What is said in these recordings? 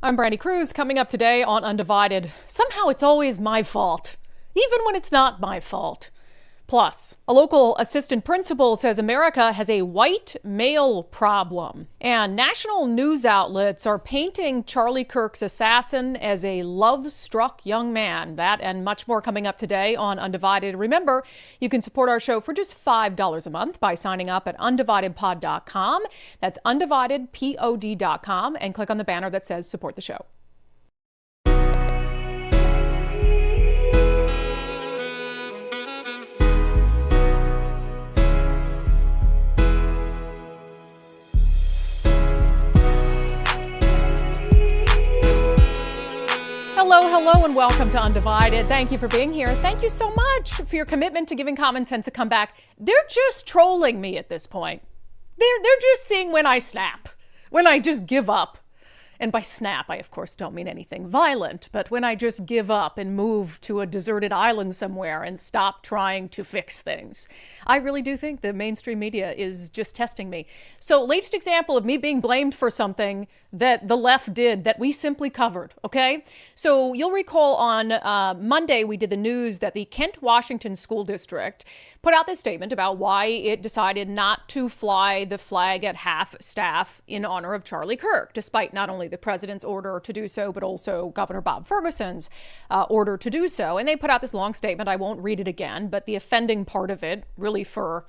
I'm Brandi Kruse. Coming up today on Undivided. Somehow it's always my fault, even when it's not my fault. Plus, a local assistant principal says America has a white male problem. And national news outlets are painting Charlie Kirk's assassin as a love-struck young man. That and much more coming up today on Undivided. Remember, you can support our show for just $5 a month by signing up at undividedpod.com. That's undividedpod.com, and click on the banner that says support the show. Hello, and welcome to Undivided. Thank you for being here. Thank you so much for your commitment to giving common sense a comeback. They're just trolling me at this point. They're just seeing when I snap, when I just give up. And by snap, I of course don't mean anything violent, but when I just give up and move to a deserted island somewhere and stop trying to fix things. I really do think the mainstream media is just testing me. So, latest example of me being blamed for something that the left did that we simply covered, okay? So you'll recall on Monday we did the news that the Kent, Washington School District put out this statement about why it decided not to fly the flag at half-staff in honor of Charlie Kirk, despite not only the president's order to do so, but also Governor Bob Ferguson's order to do so. And they put out this long statement. I won't read it again, but the offending part of it, really for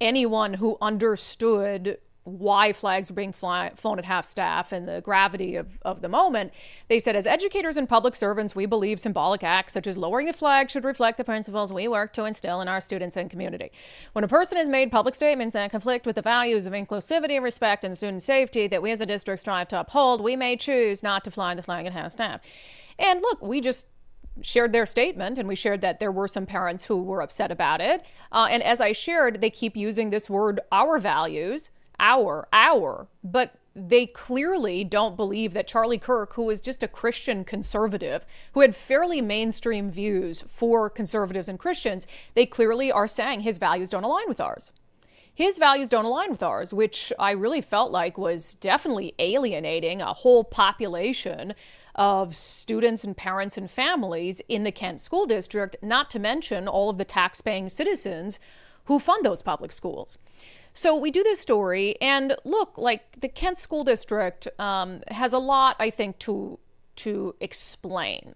anyone who understood why flags were being flown at half-staff and the gravity of the moment, they said, as educators and public servants, we believe symbolic acts such as lowering the flag should reflect the principles we work to instill in our students and community. When a person has made public statements that conflict with the values of inclusivity, respect, and student safety that we as a district strive to uphold, we may choose not to fly the flag at half-staff. And look, we just shared their statement, and we shared that there were some parents who were upset about it. And as I shared, they keep using this word, our values, our, but they clearly don't believe that Charlie Kirk, who is just a Christian conservative, who had fairly mainstream views for conservatives and Christians, they clearly are saying his values don't align with ours. His values don't align with ours, which I really felt like was definitely alienating a whole population of students and parents and families in the Kent School District, not to mention all of the tax-paying citizens who fund those public schools. So we do this story, and look, like the Kent School District has a lot, I think, to explain.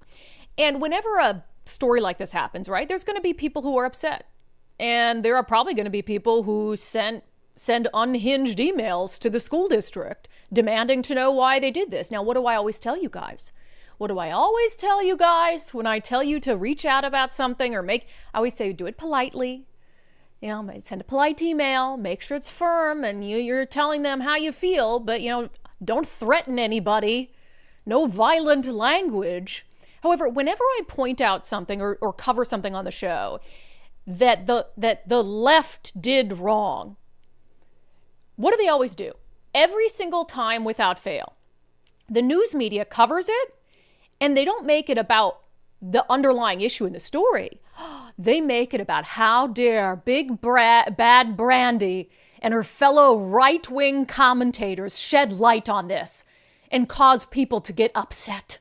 And whenever a story like this happens, right, there's going to be people who are upset. And there are probably going to be people who send unhinged emails to the school district demanding to know why they did this. Now, what do I always tell you guys? What do I always tell you guys when I tell you to reach out about something or I always say, do it politely. You know, send a polite email, make sure it's firm, and you're telling them how you feel, but, don't threaten anybody. No violent language. However, whenever I point out something or cover something on the show that the left did wrong, what do they always do? Every single time without fail, the news media covers it, and they don't make it about the underlying issue in the story. They make it about how dare bad Brandi and her fellow right-wing commentators shed light on this and cause people to get upset.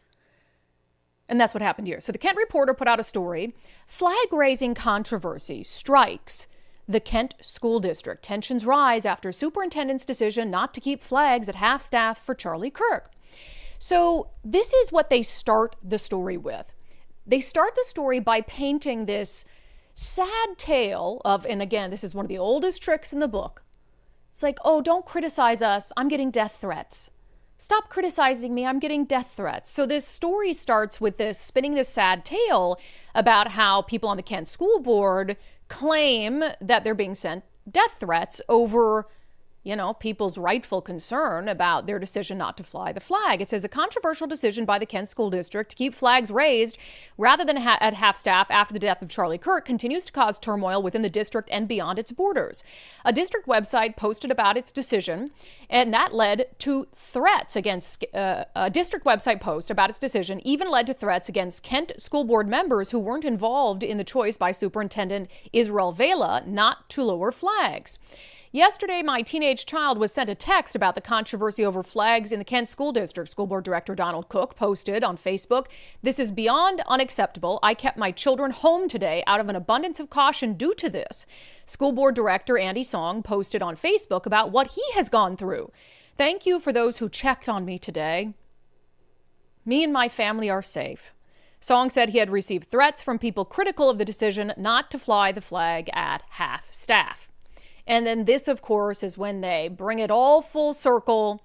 And that's what happened here. So the Kent Reporter put out a story, flag-raising controversy strikes the Kent School District. Tensions rise after superintendent's decision not to keep flags at half-staff for Charlie Kirk. So this is what they start the story with. They start the story by painting this sad tale of, and again, this is one of the oldest tricks in the book. It's like, oh, don't criticize us. I'm getting death threats. Stop criticizing me. I'm getting death threats. So this story starts with this, spinning this sad tale about how people on the Kent School Board claim that they're being sent death threats over people's rightful concern about their decision not to fly the flag. It says a controversial decision by the Kent School District to keep flags raised rather than at half-staff after the death of Charlie Kirk continues to cause turmoil within the district and beyond its borders. A district website posted about its decision, And that led to threats against a district website post about its decision, even led to threats against Kent school board members who weren't involved in the choice by Superintendent Israel Vela not to lower flags. Yesterday, my teenage child was sent a text about the controversy over flags in the Kent School District. School Board Director Donald Cook posted on Facebook, "This is beyond unacceptable. I kept my children home today out of an abundance of caution due to this." School Board Director Andy Song posted on Facebook about what he has gone through. "Thank you for those who checked on me today. Me and my family are safe." Song said he had received threats from people critical of the decision not to fly the flag at half-staff. And then this, of course, is when they bring it all full circle.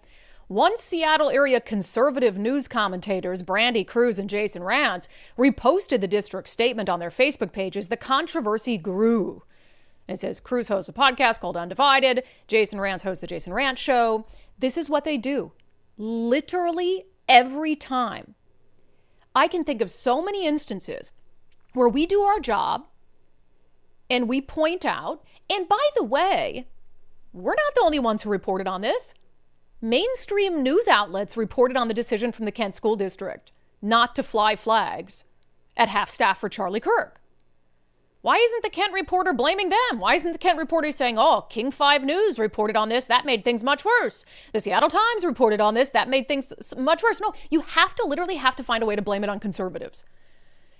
One Seattle area conservative news commentators, Brandi, Kruse, and Jason Rantz, reposted the district's statement on their Facebook pages. The controversy grew. It says Kruse hosts a podcast called Undivided. Jason Rantz hosts the Jason Rantz Show. This is what they do. Literally every time. I can think of so many instances where we do our job and we point out, and by the way, we're not the only ones who reported on this. Mainstream news outlets reported on the decision from the Kent School District not to fly flags at half-staff for Charlie Kirk. Why isn't the Kent reporter blaming them? Why isn't the Kent reporter saying, "Oh, King 5 News reported on this, that made things much worse. The Seattle Times reported on this, that made things much worse"? No, you literally have to find a way to blame it on conservatives.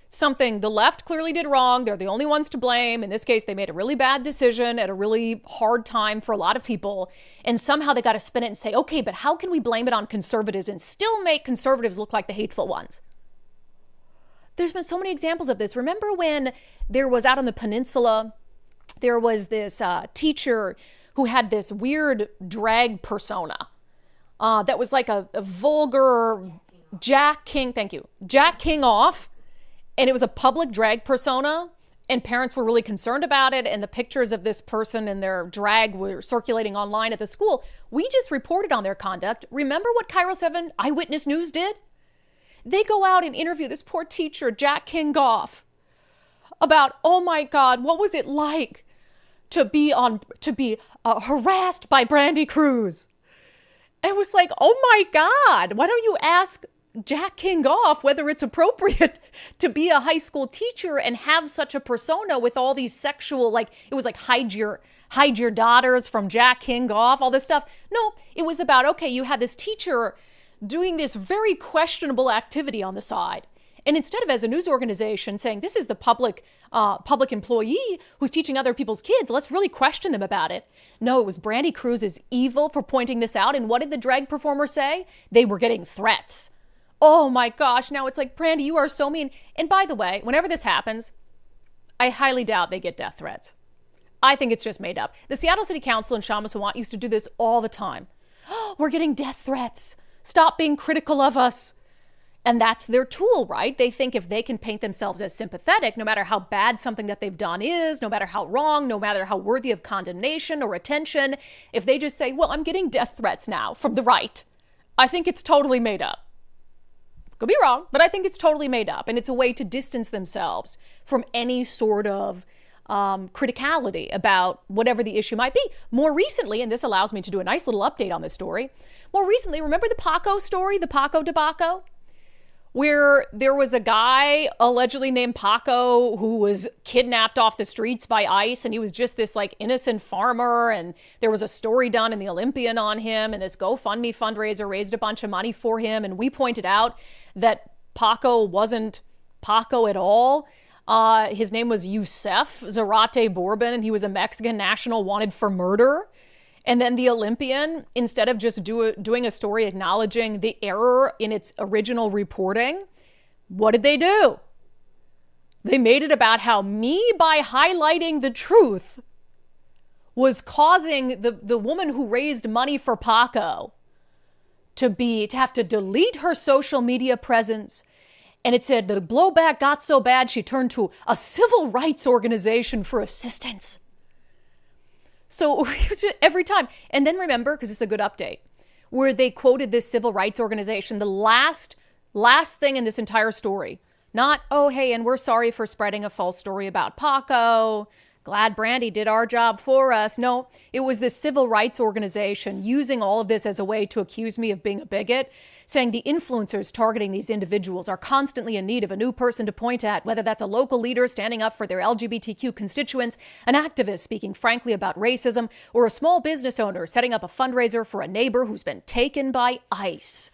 Something the left clearly did wrong. They're the only ones to blame. In this case, they made a really bad decision at a really hard time for a lot of people. And somehow they got to spin it and say, okay, but how can we blame it on conservatives and still make conservatives look like the hateful ones? There's been so many examples of this. Remember when there was out on the peninsula, there was this teacher who had this weird drag persona that was like a vulgar Jack King off. And it was a public drag persona, and parents were really concerned about it, and the pictures of this person and their drag were circulating online at the school. We just reported on their conduct. Remember what Cairo 7 Eyewitness News did? They go out and interview this poor teacher, Jack King Goff, about, oh my God, what was it like to be harassed by Brandi Kruse? It was like, oh my God, why don't you ask Jack King Goff whether it's appropriate to be a high school teacher and have such a persona with all these sexual, like it was like hide your daughters from Jack King Goff, all this stuff. No, it was about, okay, you had this teacher doing this very questionable activity on the side. And instead of as a news organization saying, this is the public employee who's teaching other people's kids, let's really question them about it. No, it was Brandi Kruse evil for pointing this out. And what did the drag performer say? They were getting threats. Oh my gosh, now it's like, Brandi, you are so mean. And by the way, whenever this happens, I highly doubt they get death threats. I think it's just made up. The Seattle City Council and Shama Sawant used to do this all the time. Oh, we're getting death threats. Stop being critical of us. And that's their tool, right? They think if they can paint themselves as sympathetic, no matter how bad something that they've done is, no matter how wrong, no matter how worthy of condemnation or attention, if they just say, well, I'm getting death threats now from the right, I think it's totally made up. Could be wrong, but I think it's totally made up. And it's a way to distance themselves from any sort of criticality about whatever the issue might be. More recently, and this allows me to do a nice little update on this story. More recently, remember the Paco story, the Paco debacle? Where there was a guy allegedly named Paco who was kidnapped off the streets by ICE, and he was just this like innocent farmer, and there was a story done in the Olympian on him, and this GoFundMe fundraiser raised a bunch of money for him, and we pointed out that Paco wasn't Paco at all. His name was Yusef Zarate Bourbon, and he was a Mexican national wanted for murder. And then the Olympian, instead of just doing a story acknowledging the error in its original reporting, what did they do? They made it about how me, by highlighting the truth, was causing the woman who raised money for Paco to have to delete her social media presence. And it said the blowback got so bad she turned to a civil rights organization for assistance. So it was just every time. And then remember, because it's a good update, where they quoted this civil rights organization, the last thing in this entire story, not, oh, hey, and we're sorry for spreading a false story about Paco. Glad Brandi did our job for us. No, it was this civil rights organization using all of this as a way to accuse me of being a bigot, saying the influencers targeting these individuals are constantly in need of a new person to point at, whether that's a local leader standing up for their LGBTQ constituents, an activist speaking frankly about racism, or a small business owner setting up a fundraiser for a neighbor who's been taken by ICE.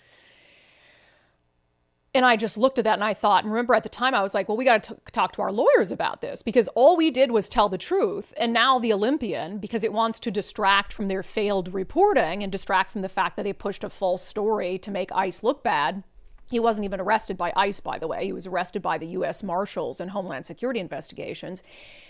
And I just looked at that and I thought, and remember at the time I was like, well, we got to talk to our lawyers about this, because all we did was tell the truth. And now the Olympian, because it wants to distract from their failed reporting and distract from the fact that they pushed a false story to make ICE look bad. He wasn't even arrested by ICE, by the way. He was arrested by the U.S. Marshals and Homeland Security investigations.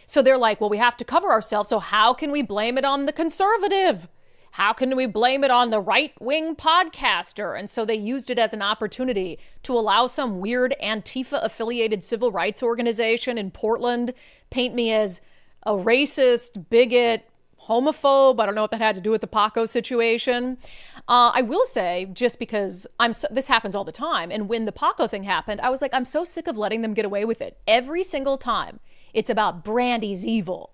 So they're like, well, we have to cover ourselves. So how can we blame it on the conservative? How can we blame it on the right-wing podcaster? And so they used it as an opportunity to allow some weird Antifa-affiliated civil rights organization in Portland paint me as a racist, bigot, homophobe. I don't know what that had to do with the Paco situation. I will say, just because this happens all the time, and when the Paco thing happened, I was like, I'm so sick of letting them get away with it. Every single time, it's about Brandi's evil.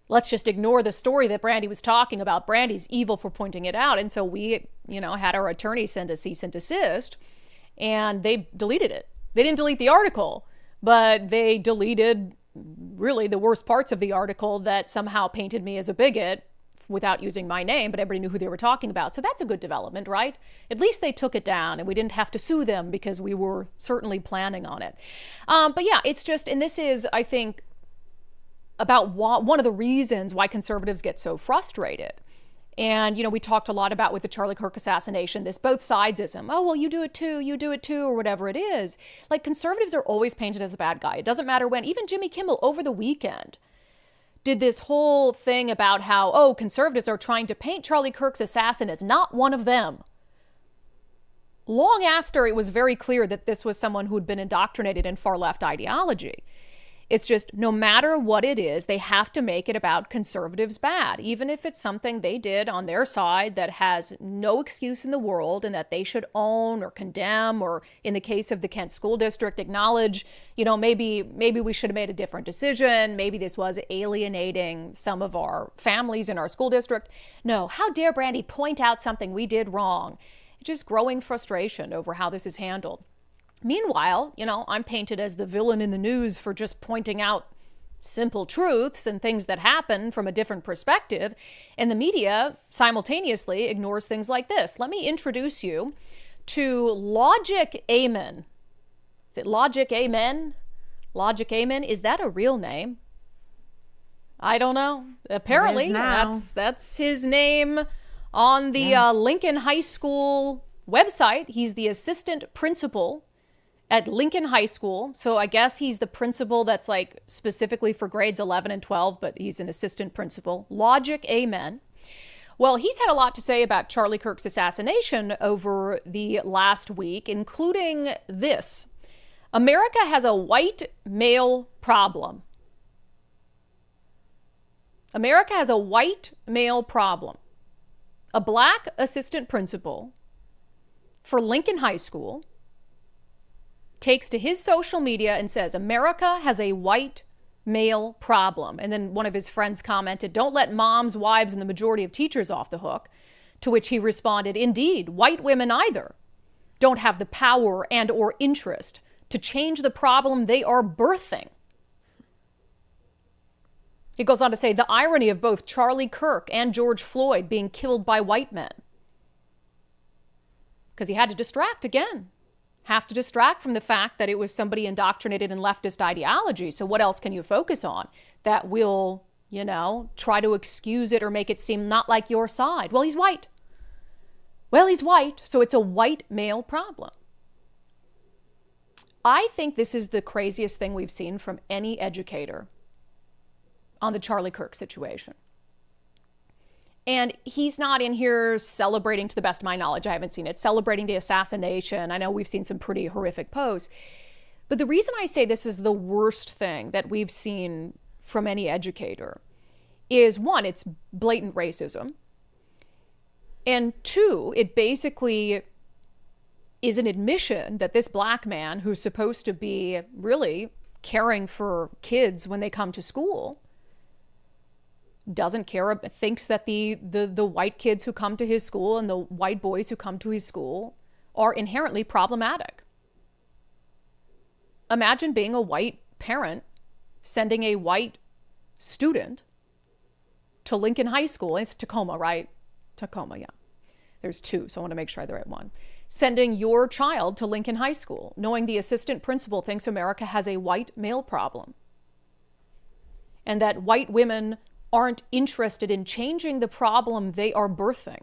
Let's just ignore the story that Brandi was talking about. Brandi's evil for pointing it out. And so we, had our attorney send a cease and desist, and they deleted it. They didn't delete the article, but they deleted really the worst parts of the article that somehow painted me as a bigot without using my name, but everybody knew who they were talking about. So that's a good development, right? At least they took it down and we didn't have to sue them because we were certainly planning on it. But yeah, it's just, and this is, I think, about one of the reasons why conservatives get so frustrated. And, we talked a lot about with the Charlie Kirk assassination, this both sidesism. Oh, well, you do it too, or whatever it is. Like, conservatives are always painted as the bad guy. It doesn't matter when. Even Jimmy Kimmel over the weekend did this whole thing about how, conservatives are trying to paint Charlie Kirk's assassin as not one of them. Long after it was very clear that this was someone who'd been indoctrinated in far left ideology. It's just, no matter what it is, they have to make it about conservatives bad, even if it's something they did on their side that has no excuse in the world and that they should own or condemn, or in the case of the Kent School District, acknowledge, maybe we should have made a different decision. Maybe this was alienating some of our families in our school district. No, how dare Brandi point out something we did wrong? Just growing frustration over how this is handled. Meanwhile, I'm painted as the villain in the news for just pointing out simple truths and things that happen from a different perspective. And the media simultaneously ignores things like this. Let me introduce you to Logic Amen. Is it Logic Amen? Logic Amen? Is that a real name? I don't know. Apparently, that's his name on the Lincoln High School website. He's the assistant principal at Lincoln High School. So I guess he's the principal that's like specifically for grades 11 and 12, but he's an assistant principal. Logic Amen. Well, he's had a lot to say about Charlie Kirk's assassination over the last week, including this. America has a white male problem. America has a white male problem. A black assistant principal for Lincoln High School takes to his social media and says, America has a white male problem. And then one of his friends commented, don't let moms, wives, and the majority of teachers off the hook. To which he responded, indeed, white women either don't have the power and or interest to change the problem they are birthing. He goes on to say, the irony of both Charlie Kirk and George Floyd being killed by white men. Because he had to distract again. Have to distract from the fact that it was somebody indoctrinated in leftist ideology. So what else can you focus on that will, try to excuse it or make it seem not like your side? Well, he's white. Well, he's white, so it's a white male problem. I think this is the craziest thing we've seen from any educator on the Charlie Kirk situation. And he's not in here celebrating, to the best of my knowledge, I haven't seen it, celebrating the assassination. I know we've seen some pretty horrific posts. But the reason I say this is the worst thing that we've seen from any educator is, one, it's blatant racism. And two, it basically is an admission that this black man, who's supposed to be really caring for kids when they come to school, doesn't care, thinks that the white kids who come to his school and the white boys who come to his school are inherently problematic. Imagine being a white parent sending a white student to Lincoln High School. It's Tacoma, right? Tacoma, yeah. There's two, so I want to make sure I have the right one. Sending your child to Lincoln High School, knowing the assistant principal thinks America has a white male problem, and that white women aren't interested in changing the problem they are birthing.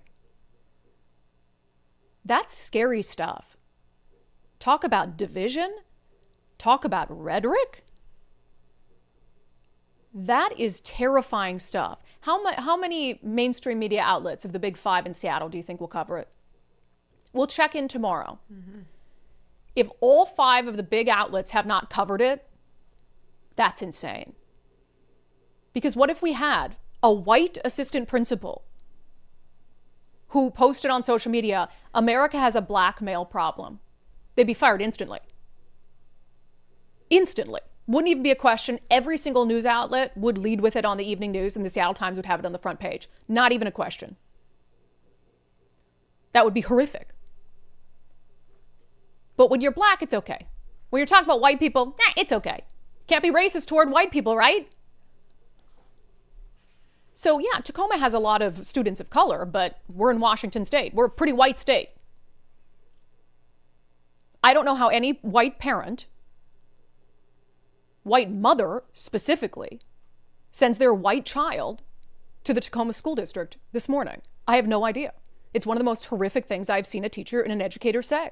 That's scary stuff. Talk about division. Talk about rhetoric. That is terrifying stuff. How many mainstream media outlets of the big five in Seattle do you think will cover it? We'll check in tomorrow. Mm-hmm. If all five of the big outlets have not covered it, that's insane. Because what if we had a white assistant principal who posted on social media, America has a black male problem? They'd be fired instantly. Instantly. Wouldn't even be a question. Every single news outlet would lead with it on the evening news, and the Seattle Times would have it on the front page. Not even a question. That would be horrific. But when you're black, it's okay. When you're talking about white people, it's okay. Can't be racist toward white people, right? So yeah, Tacoma has a lot of students of color, but we're in Washington State. We're a pretty white state. I don't know how any white parent, white mother specifically, sends their white child to the Tacoma School District this morning. I have no idea. It's one of the most horrific things I've seen a teacher and an educator say.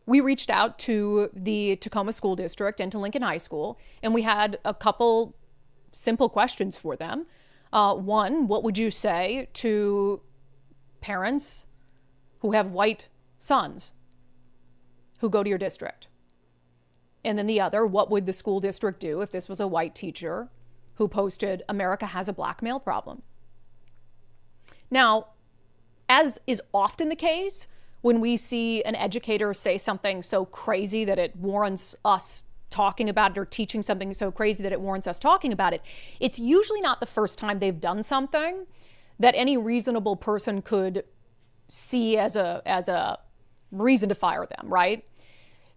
We reached out to the Tacoma School District and to Lincoln High School, and we had a couple simple questions for them. One, what would you say to parents who have white sons who go to your district? And then the other, what would the school district do if this was a white teacher who posted, America has a black male problem? Now, as is often the case, when we see an educator say something so crazy that it warrants us talking about it, or teaching something so crazy that it warrants us talking about it, it's usually not the first time they've done something that any reasonable person could see as a reason to fire them, right?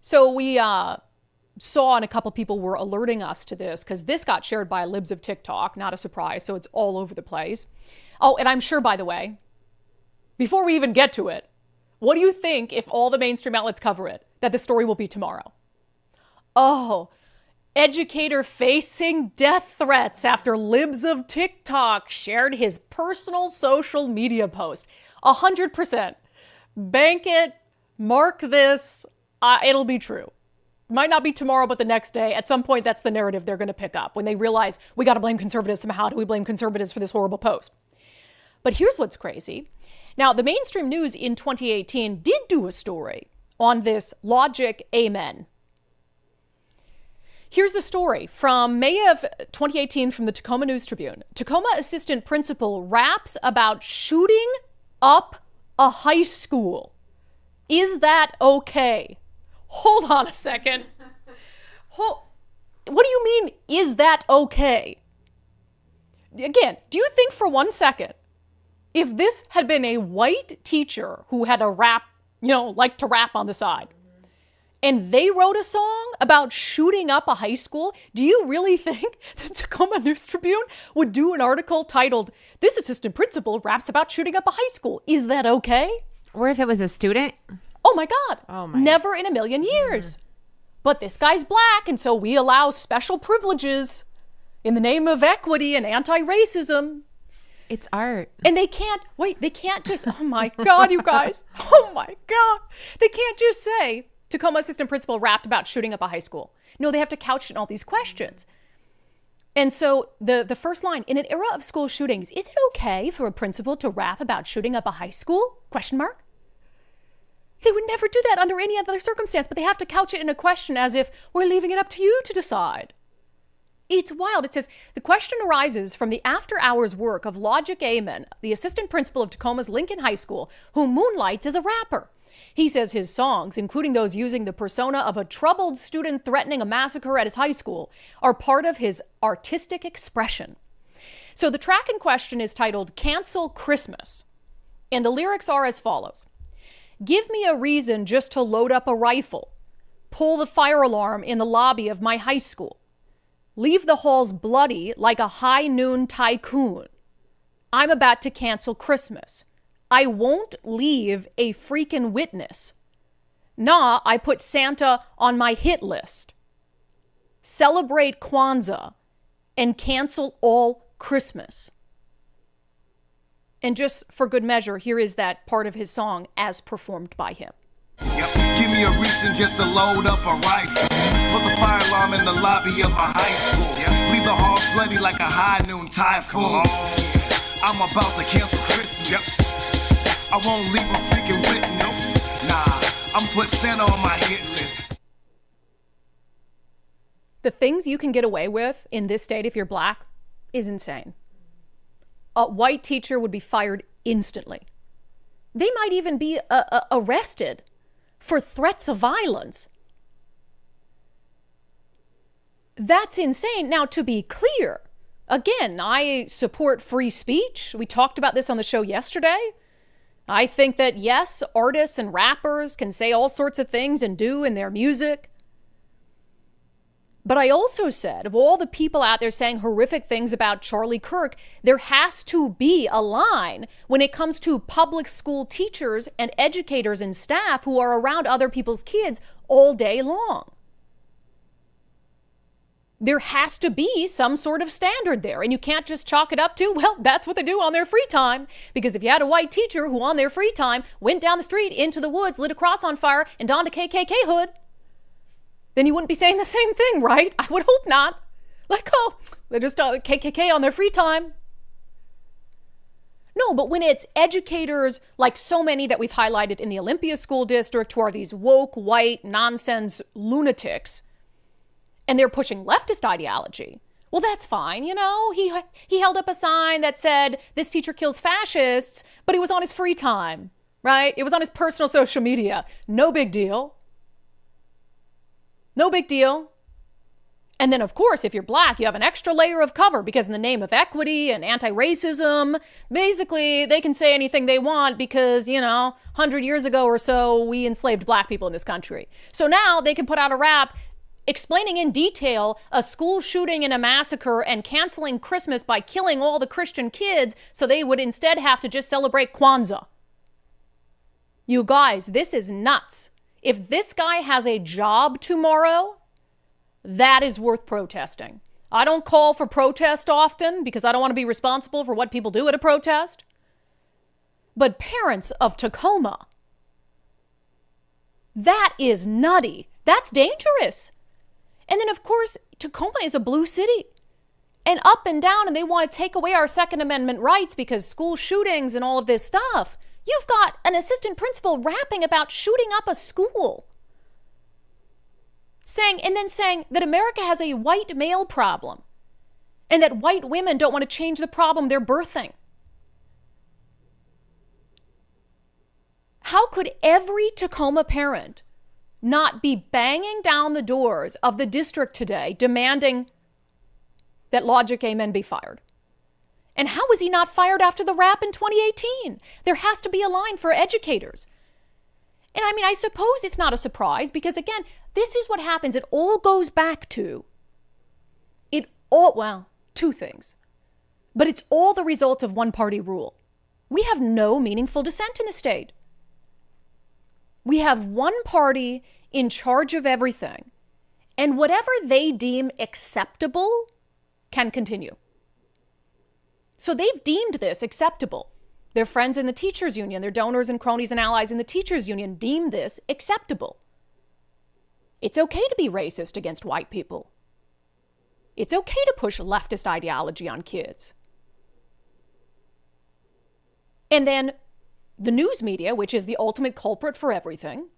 So we saw, and a couple people were alerting us to this, because this got shared by libs of TikTok, not a surprise, so it's all over the place. Oh, and I'm sure, by the way, before we even get to it, what do you think, if all the mainstream outlets cover it, that the story will be tomorrow? Oh, educator facing death threats after libs of TikTok shared his personal social media post. 100%. Bank it, mark this, it'll be true. Might not be tomorrow, but the next day. At some point, that's the narrative they're going to pick up when they realize we got to blame conservatives somehow. Do we blame conservatives for this horrible post? But here's what's crazy. Now, the mainstream news in 2018 did do a story on this logic amen. Here's the story from May of 2018 from the Tacoma News Tribune. Tacoma assistant principal raps about shooting up a high school. Is that okay? Hold on a second. What do you mean, is that okay? Again, do you think for 1 second, if this had been a white teacher who had a rap, like to rap on the side, and they wrote a song about shooting up a high school, do you really think the Tacoma News Tribune would do an article titled, "This assistant principal raps about shooting up a high school. Is that okay?" Or if it was a student? Oh my God. Never in a million years. But this guy's black, and so we allow special privileges in the name of equity and anti-racism. It's art. And they can't just, oh my God, you guys. Oh my God. They can't just say, Tacoma assistant principal rapped about shooting up a high school. No, they have to couch it in all these questions. And so the first line, in an era of school shootings, is it okay for a principal to rap about shooting up a high school? ? They would never do that under any other circumstance, but they have to couch it in a question as if we're leaving it up to you to decide. It's wild. It says, the question arises from the after-hours work of Logic Amen, the assistant principal of Tacoma's Lincoln High School, who moonlights as a rapper. He says his songs, including those using the persona of a troubled student threatening a massacre at his high school, are part of his artistic expression. So the track in question is titled Cancel Christmas. And the lyrics are as follows. Give me a reason just to load up a rifle. Pull the fire alarm in the lobby of my high school. Leave the halls bloody like a high noon tycoon. I'm about to cancel Christmas. I won't leave a freaking witness. Nah, I put Santa on my hit list. Celebrate Kwanzaa and cancel all Christmas. And just for good measure, here is that part of his song as performed by him. Yep. Give me a reason just to load up a rifle. Put the fire alarm in the lobby of my high school. Yep. Leave the halls bloody like a high noon typhoon. I'm about to cancel Christmas. Yep. I won't leave a freaking witness. Nah, I'm put Santa on my hit list. The things you can get away with in this state if you're black is insane. A white teacher would be fired instantly. They might even be arrested for threats of violence. That's insane. Now, to be clear, again, I support free speech. We talked about this on the show yesterday. I think that, yes, artists and rappers can say all sorts of things and do in their music. But I also said, of all the people out there saying horrific things about Charlie Kirk, there has to be a line when it comes to public school teachers and educators and staff who are around other people's kids all day long. There has to be some sort of standard there, and you can't just chalk it up to, well, that's what they do on their free time. Because if you had a white teacher who on their free time went down the street into the woods, lit a cross on fire, and donned a KKK hood, then you wouldn't be saying the same thing, right? I would hope not. Like, oh, they're just KKK on their free time. No, but when it's educators like so many that we've highlighted in the Olympia School District who are these woke, white, nonsense lunatics, and they're pushing leftist ideology, well, that's fine. You know, he held up a sign that said, this teacher kills fascists, but it was on his free time, right? It was on his personal social media. No big deal. No big deal. And then, of course, if you're black, you have an extra layer of cover because in the name of equity and anti-racism, basically they can say anything they want because, 100 years ago or so, we enslaved black people in this country. So now they can put out a rap explaining in detail a school shooting and a massacre and canceling Christmas by killing all the Christian kids so they would instead have to just celebrate Kwanzaa. You guys, this is nuts. If this guy has a job tomorrow, that is worth protesting. I don't call for protest often because I don't want to be responsible for what people do at a protest. But parents of Tacoma, that is nutty. That's dangerous. And then, of course, Tacoma is a blue city. And up and down, and they want to take away our Second Amendment rights because school shootings and all of this stuff. You've got an assistant principal rapping about shooting up a school. Saying that America has a white male problem and that white women don't want to change the problem they're birthing. How could every Tacoma parent not be banging down the doors of the district today demanding that Logic Amen be fired? And how was he not fired after the rap in 2018? There has to be a line for educators. And I suppose it's not a surprise because, again, this is what happens. It all goes back to two things. But it's all the result of one-party rule. We have no meaningful dissent in the state. We have one party in charge of everything, and whatever they deem acceptable can continue. So they've deemed this acceptable. Their friends in the teachers union, their donors and cronies and allies in the teachers union deem this acceptable. It's okay to be racist against white people. It's okay to push leftist ideology on kids. And then the news media, which is the ultimate culprit for everything,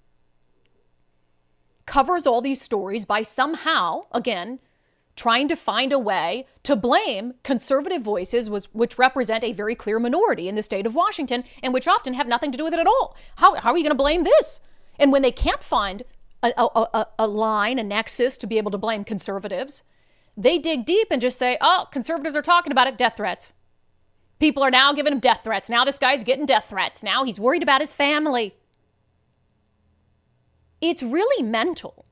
covers all these stories by somehow, again, trying to find a way to blame conservative voices, which represent a very clear minority in the state of Washington and which often have nothing to do with it at all. How are you going to blame this? And when they can't find a line, a nexus to be able to blame conservatives, they dig deep and just say, oh, conservatives are talking about it, death threats. People are now giving him death threats. Now this guy's getting death threats. Now he's worried about his family. It's really mental.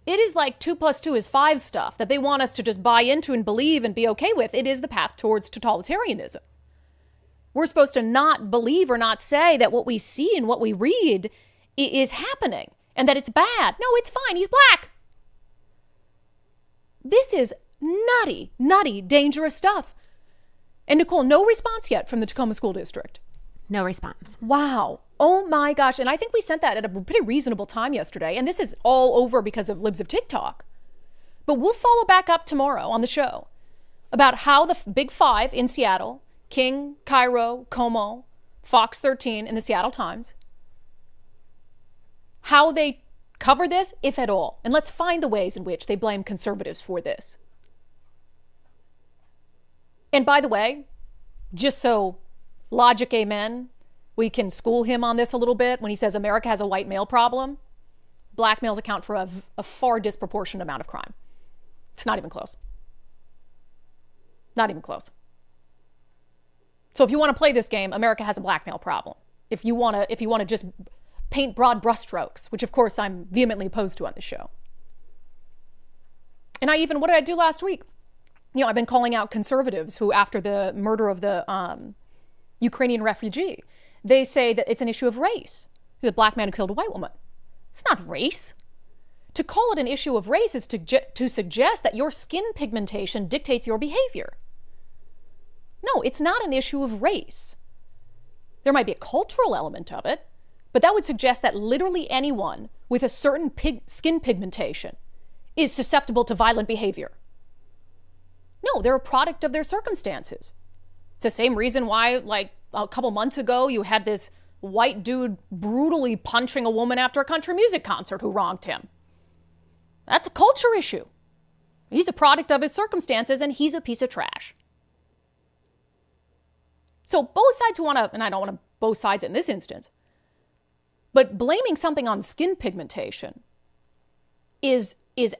It is like 2 + 2 is 5 stuff that they want us to just buy into and believe and be okay with. It is the path towards totalitarianism. We're supposed to not believe or not say that what we see and what we read is happening and that it's bad. No, it's fine. He's black. This is nutty, nutty, dangerous stuff. And Nicole, no response yet from the Tacoma School District. No response. Wow. Oh my gosh. And I think we sent that at a pretty reasonable time yesterday. And this is all over because of libs of TikTok. But we'll follow back up tomorrow on the show about how the Big Five in Seattle, King, Cairo, Como, Fox 13, and the Seattle Times, how they cover this, if at all. And let's find the ways in which they blame conservatives for this. And by the way, just so logic amen, we can school him on this a little bit when he says America has a white male problem. Black males account for a far disproportionate amount of crime. It's not even close. Not even close. So if you want to play this game, America has a black male problem. If you want to just paint broad brushstrokes, which of course I'm vehemently opposed to on the show. And what did I do last week? I've been calling out conservatives who, after the murder of the Ukrainian refugee, they say that it's an issue of race. He's a black man who killed a white woman. It's not race. To call it an issue of race is to suggest that your skin pigmentation dictates your behavior. No, it's not an issue of race. There might be a cultural element of it, but that would suggest that literally anyone with a certain skin pigmentation is susceptible to violent behavior. No, they're a product of their circumstances. It's the same reason why, like a couple months ago, you had this white dude brutally punching a woman after a country music concert who wronged him. That's a culture issue. He's a product of his circumstances, and he's a piece of trash. So both sides who want to, and I don't want to both sides in this instance, but blaming something on skin pigmentation is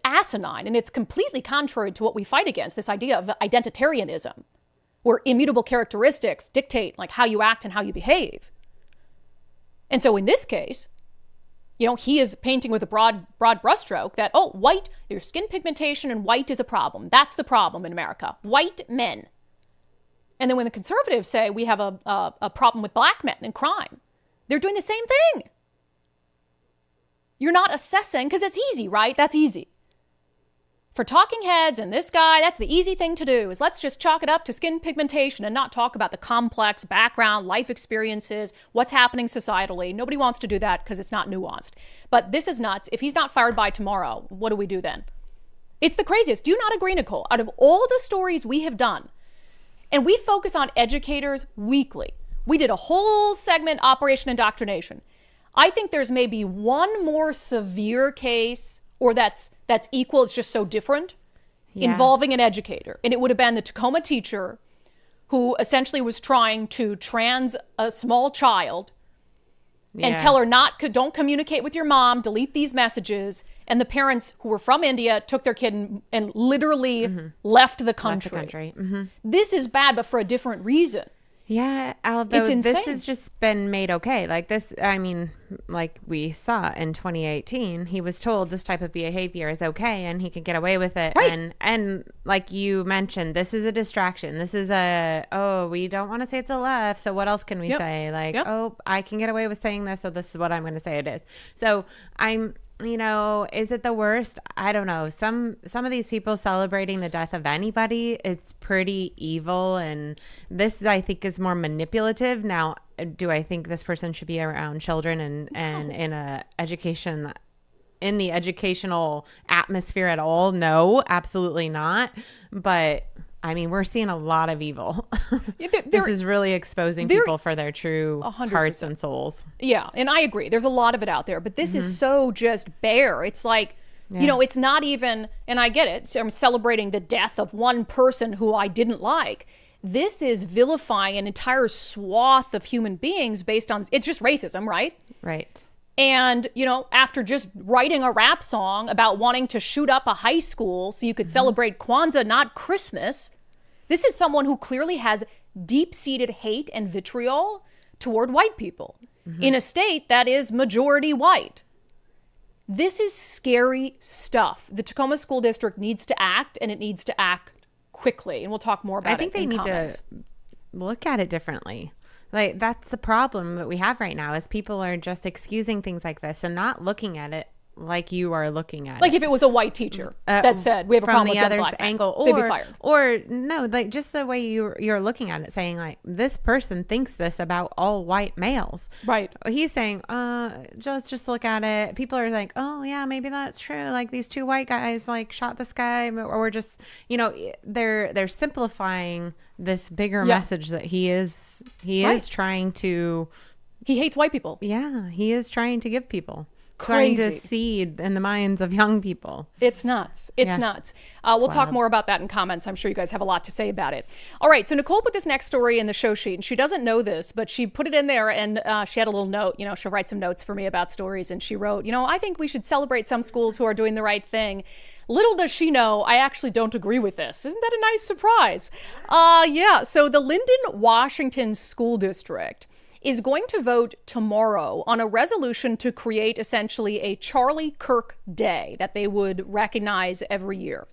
asinine, and it's completely contrary to what we fight against, this idea of identitarianism, where immutable characteristics dictate like how you act and how you behave. And so in this case, he is painting with a broad brushstroke that, white, there's skin pigmentation and white is a problem. That's the problem in America. White men. And then when the conservatives say we have a problem with black men and crime, they're doing the same thing. You're not assessing, because it's easy, right? That's easy. For talking heads and this guy, that's the easy thing to do, is let's just chalk it up to skin pigmentation and not talk about the complex background, life experiences, what's happening societally. Nobody wants to do that because it's not nuanced. But this is nuts. If he's not fired by tomorrow, what do we do then? It's the craziest. Do you not agree, Nicole? Out of all the stories we have done, and we focus on educators weekly. We did a whole segment, Operation Indoctrination. I think there's maybe one more severe case, or that's equal, it's just so different, involving an educator. And it would have been the Tacoma teacher who essentially was trying to trans a small child and tell her don't communicate with your mom, delete these messages. And the parents who were from India took their kid and literally left the country. This is bad, but for a different reason. Yeah, although It's insane. this has just been made okay. Like this, I mean, like we saw in 2018, he was told this type of behavior is okay and he can get away with it. Right. And like you mentioned, this is a distraction. This is we don't want to say it's a left. So what else can we say? Like, I can get away with saying this. So this is what I'm going to say it is. So is it the worst? I don't know. Some of these people celebrating the death of anybody, it's pretty evil. And this, I think, is more manipulative. Now, do I think this person should be around children and in the educational atmosphere at all? No, absolutely not. But I mean, we're seeing a lot of evil. This is really exposing people for their true 100%. Hearts and souls. Yeah, and I agree. There's a lot of it out there, but this is so just bare. It's like, it's not even, and I get it, so I'm celebrating the death of one person who I didn't like. This is vilifying an entire swath of human beings based on, it's just racism, right? Right. And, after just writing a rap song about wanting to shoot up a high school so you could celebrate Kwanzaa, not Christmas, this is someone who clearly has deep-seated hate and vitriol toward white people in a state that is majority white. This is scary stuff. The Tacoma School District needs to act, and it needs to act quickly. And we'll talk more about it in comments. I think they need to look at it differently. Like, that's the problem that we have right now is people are just excusing things like this and not looking at it like you are looking at it. Like if it was a white teacher that said, we have a problem with from the other's angle, they'd be fired. Or no, like just the way you're looking at it, saying like, this person thinks this about all white males. Right. He's saying, let's just look at it. People are like, oh yeah, maybe that's true. Like these two white guys like shot this guy, or we're just, they're simplifying this bigger message that he is trying to. He hates white people. Yeah, he is trying to give people. Crazy. Trying to seed in the minds of young people. It's nuts. It's nuts. We'll talk more about that in comments. I'm sure you guys have a lot to say about it. All right. So Nicole put this next story in the show sheet, and she doesn't know this, but she put it in there, and she had a little note. She'll write some notes for me about stories, and she wrote, I think we should celebrate some schools who are doing the right thing. Little does she know, I actually don't agree with this. Isn't that a nice surprise? So the Lyndon, Washington School District is going to vote tomorrow on a resolution to create essentially a Charlie Kirk Day that they would recognize every year.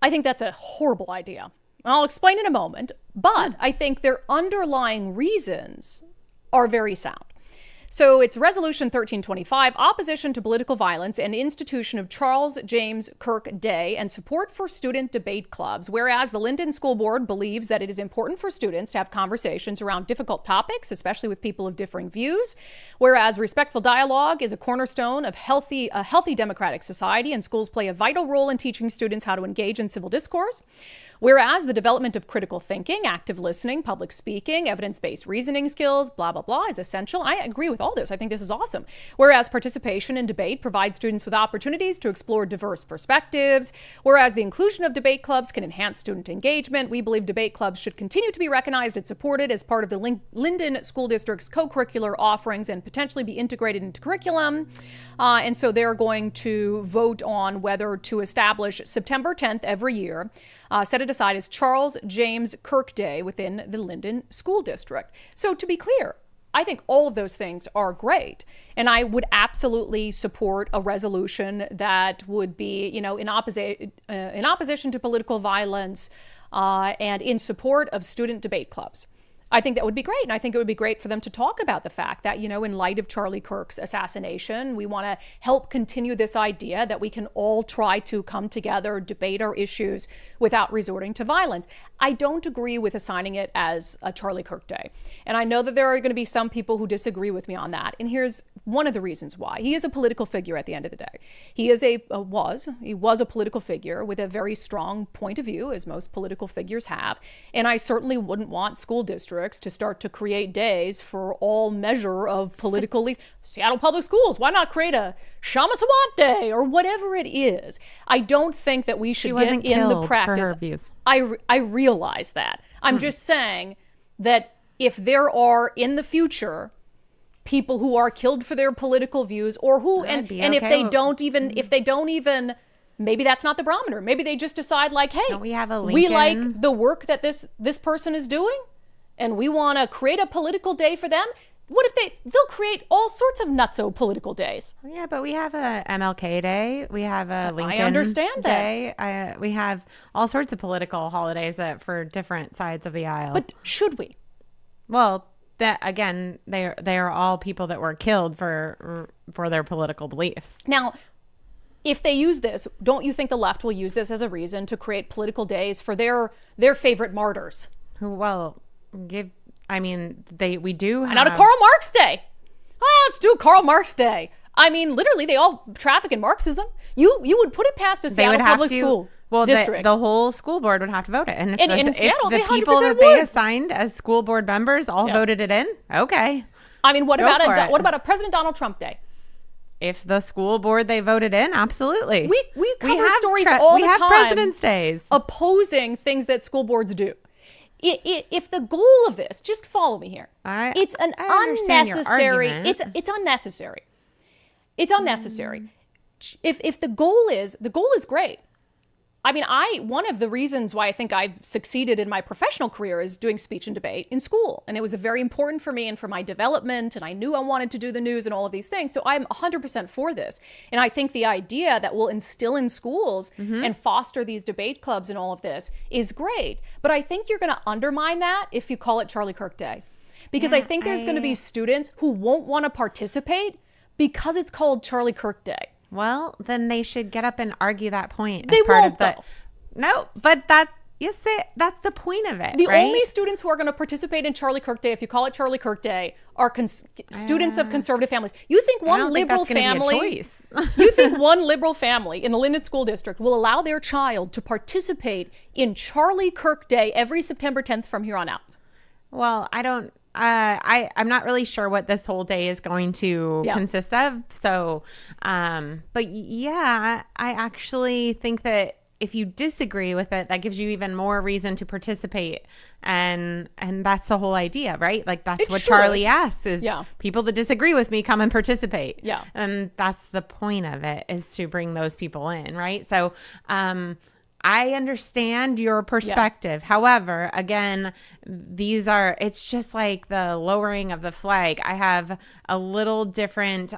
I think that's a horrible idea. I'll explain in a moment, but I think their underlying reasons are very sound. So it's Resolution 1325, opposition to political violence and institution of Charles James Kirk Day and support for student debate clubs. Whereas the Lyndon School Board believes that it is important for students to have conversations around difficult topics, especially with people of differing views. Whereas respectful dialogue is a cornerstone of a healthy democratic society, and schools play a vital role in teaching students how to engage in civil discourse. Whereas the development of critical thinking, active listening, public speaking, evidence-based reasoning skills, blah, blah, blah, is essential. I agree with all this. I think this is awesome. Whereas participation in debate provides students with opportunities to explore diverse perspectives. Whereas the inclusion of debate clubs can enhance student engagement. We believe debate clubs should continue to be recognized and supported as part of the Lyndon School District's co-curricular offerings and potentially be integrated into curriculum. And so they're going to vote on whether to establish September 10th every year, set it aside as Charles James Kirk Day within the Lyndon School District. So to be clear, I think all of those things are great. And I would absolutely support a resolution that would be, in opposition to political violence and in support of student debate clubs. I think that would be great. And I think it would be great for them to talk about the fact that, in light of Charlie Kirk's assassination, we want to help continue this idea that we can all try to come together, debate our issues without resorting to violence. I don't agree with assigning it as a Charlie Kirk Day. And I know that there are going to be some people who disagree with me on that. And here's one of the reasons why. He is a political figure at the end of the day. He was a political figure with a very strong point of view, as most political figures have. And I certainly wouldn't want school districts to start to create days for all measure of political Seattle Public Schools. Why not create a Shama Sawant Day or whatever it is? I don't think that we should get in the practice. For her views. I realize that. I'm just saying that if there are in the future people who are killed for their political views, or who if they don't even maybe that's not the barometer. Maybe they just decide like, hey, we like the work that this person is doing, and we want to create a political day for them. What if they'll create all sorts of nutso political days? Yeah, but we have a MLK Day. We have a Lincoln Day. We have all sorts of political holidays that for different sides of the aisle. But should we? Well, that again, they are all people that were killed for their political beliefs. Now, if they use this, don't you think the left will use this as a reason to create political days for their favorite martyrs? Well, we do have... Not a Karl Marx Day. Oh, let's do Karl Marx Day. I mean, literally, they all traffic in Marxism. You would put it past a Seattle public school district. The whole school board would have to vote it. And in Seattle, the people that they assigned as school board members all voted it in, okay. I mean, what about a President Donald Trump Day? If the school board they voted in, absolutely. We cover stories all the time. We have President's Days opposing things that school boards do. If the goal of this, just follow me here. It's unnecessary. It's unnecessary. It's unnecessary. If the goal is great. I mean, one of the reasons why I think I've succeeded in my professional career is doing speech and debate in school. And it was very important for me and for my development. And I knew I wanted to do the news and all of these things. So I'm 100% for this. And I think the idea that we'll instill in schools and foster these debate clubs and all of this is great. But I think you're going to undermine that if you call it Charlie Kirk Day. Because I think there's going to be students who won't want to participate because it's called Charlie Kirk Day. Well, then they should get up and argue that point. They won't, though. No, but that's the point of it. The right? only students who are going to participate in Charlie Kirk Day, if you call it Charlie Kirk Day, are students of conservative families. You think one liberal family? You think one liberal family in the Linden School District will allow their child to participate in Charlie Kirk Day every September 10th from here on out? Well, I don't. I'm not really sure what this whole day is going to consist of. So, but yeah, I actually think that if you disagree with it, that gives you even more reason to participate. And that's the whole idea, right? Like that's what Charlie asks is people that disagree with me come and participate. Yeah. And that's the point of it, is to bring those people in, right? So, I understand your perspective. However, again, it's just like the lowering of the flag. I have a little different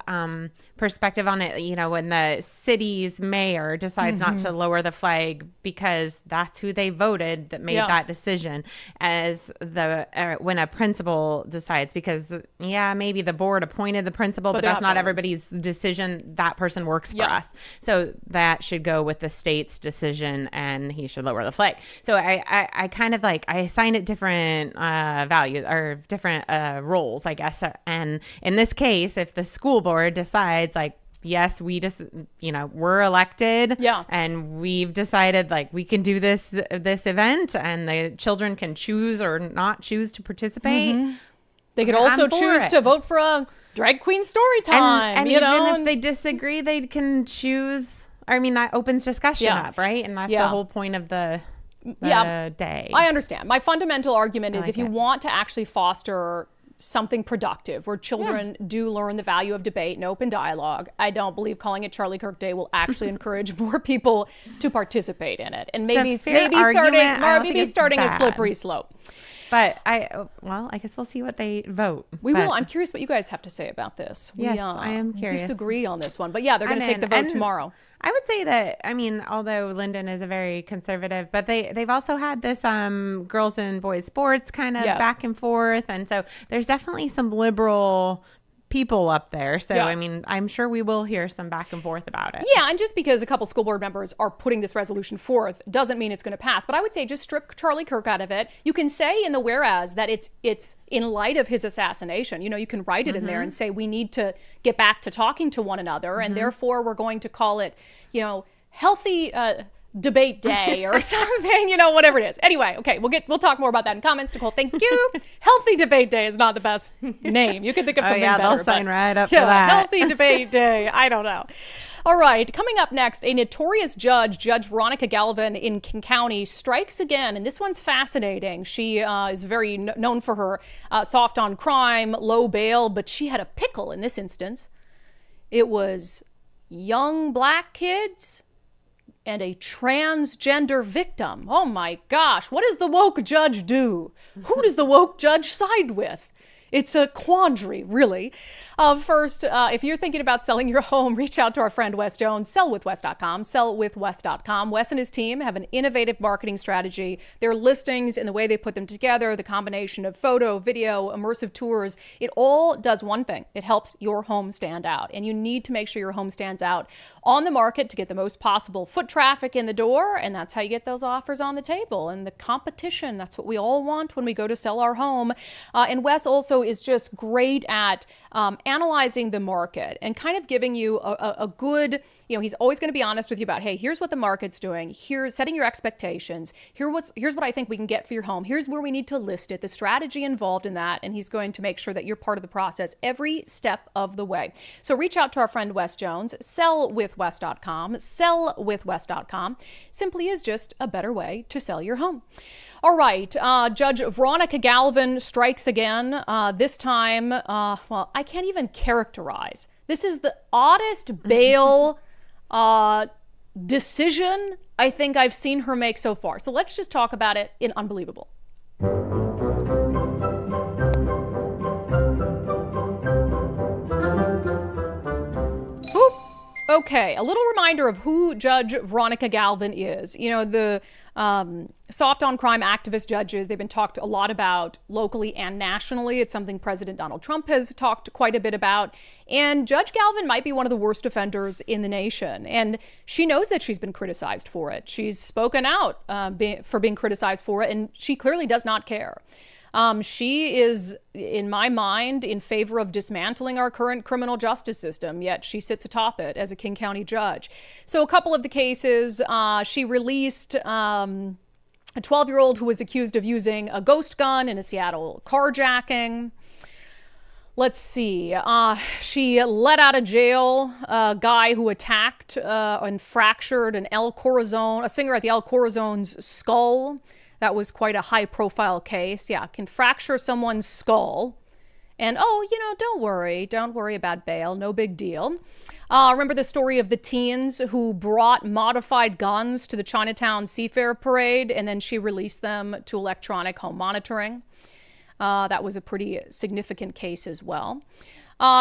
perspective on it. You know, when the city's mayor decides not to lower the flag because that's who they voted that made that decision, as when a principal decides, because maybe the board appointed the principal, but that's not everybody's decision. That person works for us. So that should go with the state's decision, and he should lower the flag. So I kind of like, I assign it different values or different roles, I guess. And in this case, if the school board decides like, yes, we just, we're elected and we've decided like we can do this event and the children can choose or not choose to participate. They could also choose to vote for a drag queen story time. And even if they disagree, they can choose. I mean, that opens discussion up, right? And that's the whole point of the day. I understand. My fundamental argument is if you want to actually foster something productive where children do learn the value of debate and open dialogue, I don't believe calling it Charlie Kirk Day will actually encourage more people to participate in it. And maybe starting a slippery slope. But I guess we'll see what they vote. We will. I'm curious what you guys have to say about this. Yes, I am curious. Disagree on this one. But yeah, they're going to take the vote tomorrow. I would say that, I mean, although Linden is a very conservative, but they've also had this girls and boys sports kind of back and forth. And so there's definitely some liberal people up there. So, I mean, I'm sure we will hear some back and forth about it. Yeah, and just because a couple school board members are putting this resolution forth doesn't mean it's going to pass. But I would say just strip Charlie Kirk out of it. You can say in the whereas that it's in light of his assassination. You can write it in there and say we need to get back to talking to one another, and therefore we're going to call it, healthy debate day or something, whatever it is. Anyway, okay, we'll talk more about that in comments. Nicole, thank you. Healthy debate day is not the best name. You could think of something better. They'll sign right up for that. Healthy debate day. I don't know. All right, coming up next, a notorious Judge Veronica Galvin in King County, strikes again, and this one's fascinating. She is very known for her soft on crime, low bail, but she had a pickle in this instance. It was young black kids and a transgender victim. Oh my gosh, what does the woke judge do? Who does the woke judge side with? It's a quandary, really. First, if you're thinking about selling your home, reach out to our friend Wes Jones, sellwithwes.com, sellwithwes.com. Wes and his team have an innovative marketing strategy. Their listings and the way they put them together, the combination of photo, video, immersive tours, it all does one thing. It helps your home stand out. And you need to make sure your home stands out on the market to get the most possible foot traffic in the door. And that's how you get those offers on the table. And the competition, that's what we all want when we go to sell our home. And Wes also is just great at analyzing the market and kind of giving you a good, he's always going to be honest with you about, hey, here's what the market's doing. Here's setting your expectations. Here's what I think we can get for your home. Here's where we need to list it, the strategy involved in that. And he's going to make sure that you're part of the process every step of the way. So reach out to our friend Wes Jones, sellwithwes.com, sellwithwes.com. Simply is just a better way to sell your home. All right, Judge Veronica Galvin strikes again. This time, I can't even characterize This is the oddest bail decision I think I've seen her make so far. So let's just talk about it in Unbelievable. Okay, a little reminder of who Judge Veronica Galvin is. You know, the soft on crime activist judges, they've been talked a lot about locally and nationally. It's something President Donald Trump has talked quite a bit about. And Judge Galvin might be one of the worst offenders in the nation. And she knows that she's been criticized for it. She's spoken out for being criticized for it, and she clearly does not care. She is, in my mind, in favor of dismantling our current criminal justice system, yet she sits atop it as a King County judge. So a couple of the cases, she released a 12-year-old who was accused of using a ghost gun in a Seattle carjacking. Let's see. She let out of jail a guy who attacked and fractured a singer at the El Corazone's skull. That was quite a high-profile case. Yeah, can fracture someone's skull. And, don't worry about bail. No big deal. Remember the story of the teens who brought modified guns to the Chinatown Seafair Parade, and then she released them to electronic home monitoring. That was a pretty significant case as well.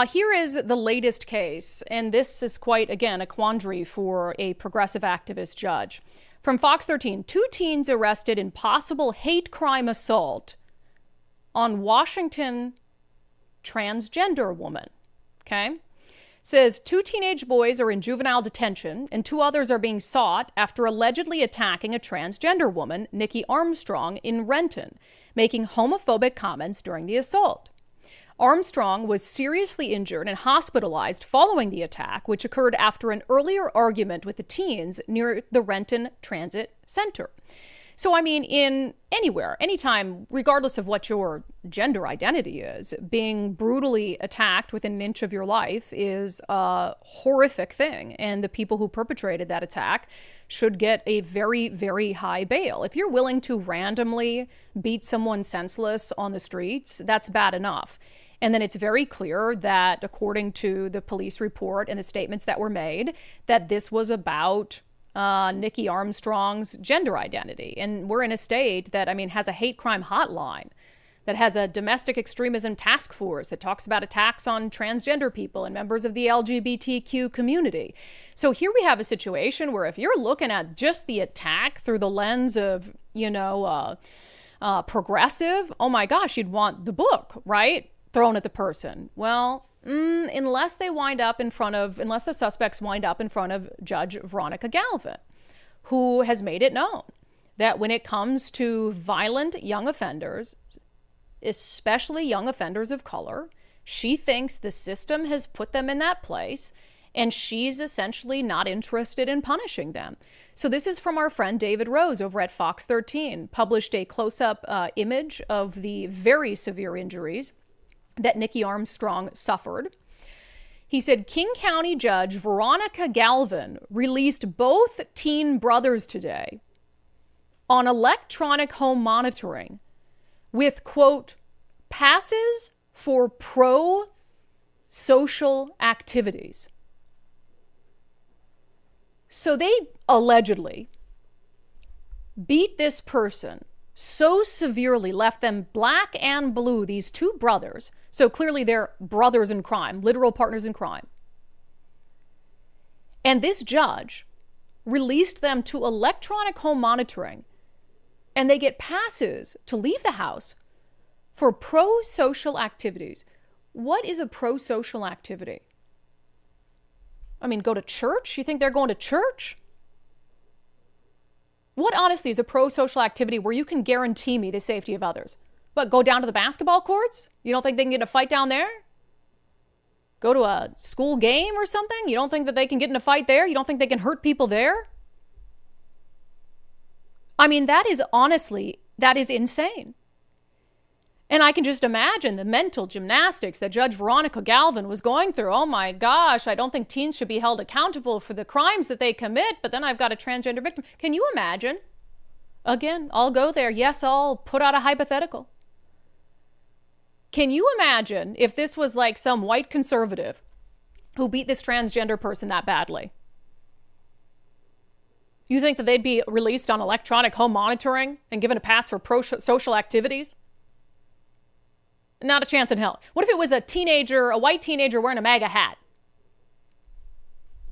Here is the latest case, and this is quite, again, a quandary for a progressive activist judge. From Fox 13, 2 teens arrested in possible hate crime assault on Washington transgender woman. Okay? Says 2 teenage boys are in juvenile detention and 2 others are being sought after allegedly attacking a transgender woman, Nikki Armstrong, in Renton, making homophobic comments during the assault. Armstrong was seriously injured and hospitalized following the attack, which occurred after an earlier argument with the teens near the Renton Transit Center. So, in anywhere, anytime, regardless of what your gender identity is, being brutally attacked within an inch of your life is a horrific thing. And the people who perpetrated that attack should get a very, very high bail. If you're willing to randomly beat someone senseless on the streets, that's bad enough. And then it's very clear that, according to the police report and the statements that were made, that this was about Nikki Armstrong's gender identity. And we're in a state that, has a hate crime hotline, that has a domestic extremism task force that talks about attacks on transgender people and members of the LGBTQ community. So here we have a situation where if you're looking at just the attack through the lens of, progressive, oh my gosh, you'd want the book, right? Thrown at the person. Well, unless the suspects wind up in front of Judge Veronica Galvin, who has made it known that when it comes to violent young offenders, especially young offenders of color, she thinks the system has put them in that place, and she's essentially not interested in punishing them. So this is from our friend David Rose over at Fox 13, published a close-up image of the very severe injuries that Nikki Armstrong suffered. He said, King County Judge Veronica Galvin released both teen brothers today on electronic home monitoring with, quote, passes for pro-social activities. So they allegedly beat this person so severely, left them black and blue, these 2 brothers. So clearly they're brothers in crime, literal partners in crime. And this judge released them to electronic home monitoring, and they get passes to leave the house for pro-social activities. What is a pro-social activity? Go to church? You think they're going to church? What, honestly, is a pro-social activity where you can guarantee me the safety of others? What, go down to the basketball courts? You don't think they can get in a fight down there? Go to a school game or something? You don't think that they can get in a fight there? You don't think they can hurt people there? That is insane. And I can just imagine the mental gymnastics that Judge Veronica Galvin was going through. Oh my gosh, I don't think teens should be held accountable for the crimes that they commit, but then I've got a transgender victim. Can you imagine? Again, I'll go there. Yes, I'll put out a hypothetical. Can you imagine if this was like some white conservative who beat this transgender person that badly. You think that they'd be released on electronic home monitoring and given a pass for pro-social activities? Not a chance in hell. What if it was a white teenager wearing a MAGA hat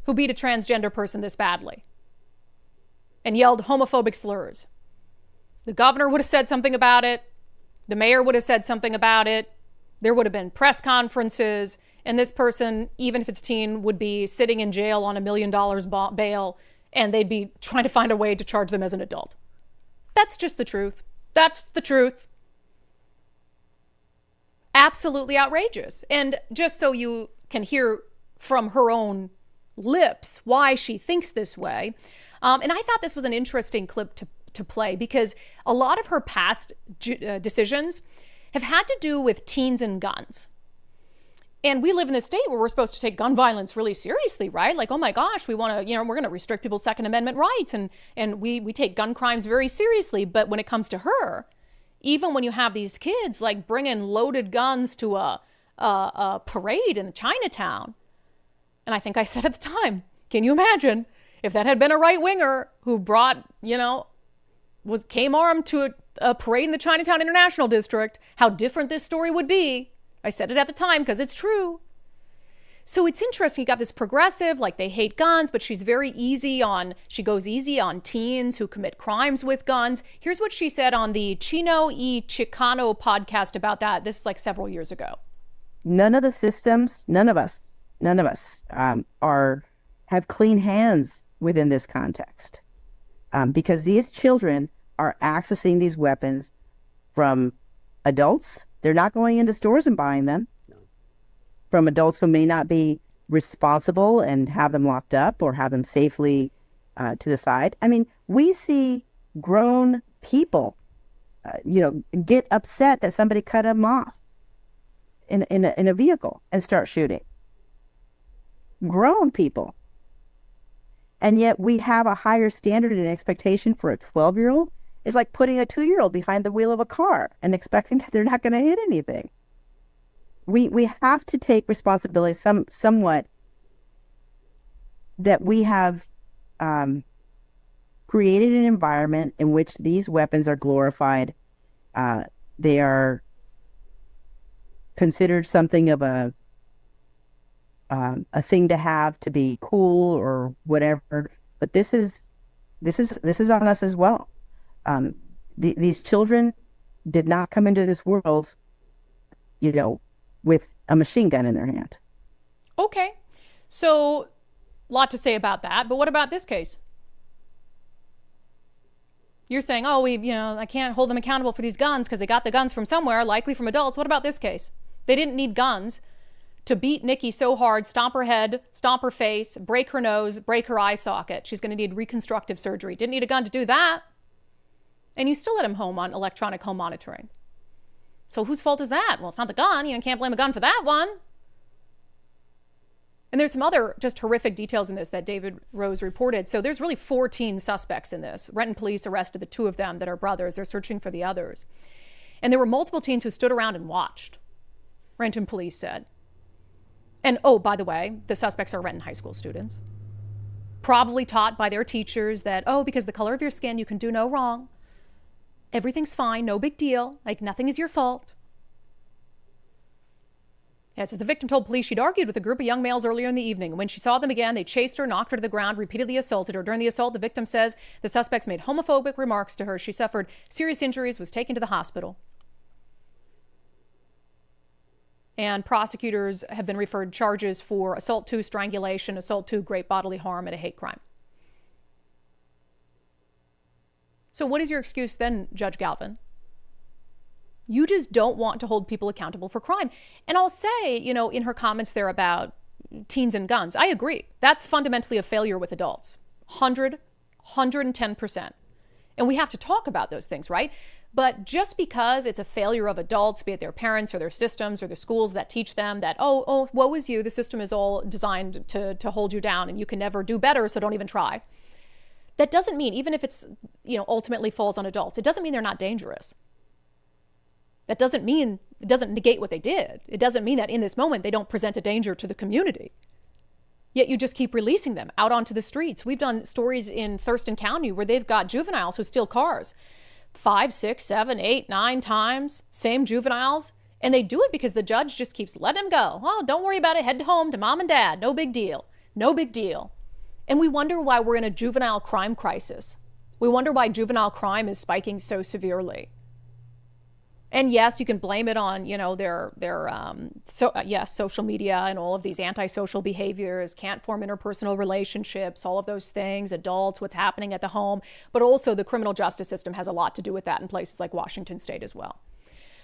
who beat a transgender person this badly and yelled homophobic slurs? The governor would have said something about it. The mayor would have said something about it. There would have been press conferences. And this person, even if it's teen, would be sitting in jail on $1 million bail, and they'd be trying to find a way to charge them as an adult. That's just the truth. That's the truth. Absolutely outrageous. And just so you can hear from her own lips why she thinks this way, and I thought this was an interesting clip to play, because a lot of her past decisions have had to do with teens and guns. And we live in a state where we're supposed to take gun violence really seriously, right? Like, oh my gosh, we want to, we're going to restrict people's Second Amendment rights, and we take gun crimes very seriously. But when it comes to her, even when you have these kids like bringing loaded guns to a parade in Chinatown, and I think I said at the time, can you imagine if that had been a right winger who brought, came armed to a parade in the Chinatown International District, how different this story would be. I said it at the time because it's true. So it's interesting. You got this progressive, like they hate guns, but she goes easy on teens who commit crimes with guns. Here's what she said on the Chino y Chicano podcast about that. This is like several years ago. None of the systems, none of us have clean hands within this context, because these children are accessing these weapons from adults. They're not going into stores and buying them. From adults who may not be responsible and have them locked up or have them safely to the side. I mean, we see grown people, get upset that somebody cut them off in a vehicle and start shooting. Grown people. And yet we have a higher standard and expectation for a 12-year-old. It's like putting a 2-year-old behind the wheel of a car and expecting that they're not going to hit anything. We have to take responsibility somewhat that we have created an environment in which these weapons are glorified. They are considered something of a thing to have, to be cool or whatever. But this is on us as well. These children did not come into this world, with a machine gun in their hand. Okay. So, a lot to say about that. But what about this case? You're saying, I can't hold them accountable for these guns because they got the guns from somewhere, likely from adults. What about this case? They didn't need guns to beat Nikki so hard, stomp her head, stomp her face, break her nose, break her eye socket. She's going to need reconstructive surgery. Didn't need a gun to do that. And you still let him home on electronic home monitoring. So whose fault is that? Well, it's not the gun. You can't blame a gun for that one. And there's some other just horrific details in this that David Rose reported. So there's really 14 suspects in this. Renton police arrested the 2 of them that are brothers. They're searching for the others. And there were multiple teens who stood around and watched, Renton police said. And by the way, the suspects are Renton high school students. Probably taught by their teachers that, because the color of your skin, you can do no wrong. Everything's fine, no big deal, like nothing is your fault. As the victim told police, she'd argued with a group of young males earlier in the evening. When she saw them again, they chased her, knocked her to the ground, repeatedly assaulted her. During the assault, the victim says the suspects made homophobic remarks to her. She suffered serious injuries, was taken to the hospital. And prosecutors have been referred charges for assault 2, strangulation, assault 2, great bodily harm, and a hate crime. So what is your excuse then, Judge Galvin? You just don't want to hold people accountable for crime. And I'll say, in her comments there about teens and guns, I agree. That's fundamentally a failure with adults. 110%. And we have to talk about those things, right? But just because it's a failure of adults, be it their parents or their systems or the schools that teach them that, woe is you, the system is all designed to hold you down and you can never do better, so don't even try. That doesn't mean, even if it's, ultimately falls on adults, it doesn't mean they're not dangerous. That doesn't mean, it doesn't negate what they did. It doesn't mean that in this moment they don't present a danger to the community. Yet you just keep releasing them out onto the streets. We've done stories in Thurston County where they've got juveniles who steal cars 5, 6, 7, 8, 9 times, same juveniles. And they do it because the judge just keeps letting them go. Oh, don't worry about it. Head home to mom and dad. No big deal. No big deal. And we wonder why we're in a juvenile crime crisis. We wonder why juvenile crime is spiking so severely. And yes, you can blame it on, social media and all of these antisocial behaviors, can't form interpersonal relationships, all of those things, adults, what's happening at the home. But also the criminal justice system has a lot to do with that in places like Washington State as well.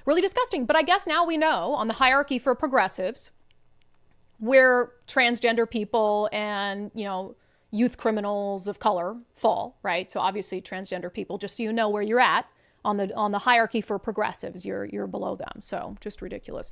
Really disgusting. But I guess now we know on the hierarchy for progressives where transgender people and, youth criminals of color fall, right? So obviously transgender people, just so you know where you're at on the hierarchy for progressives, you're below them. So just ridiculous.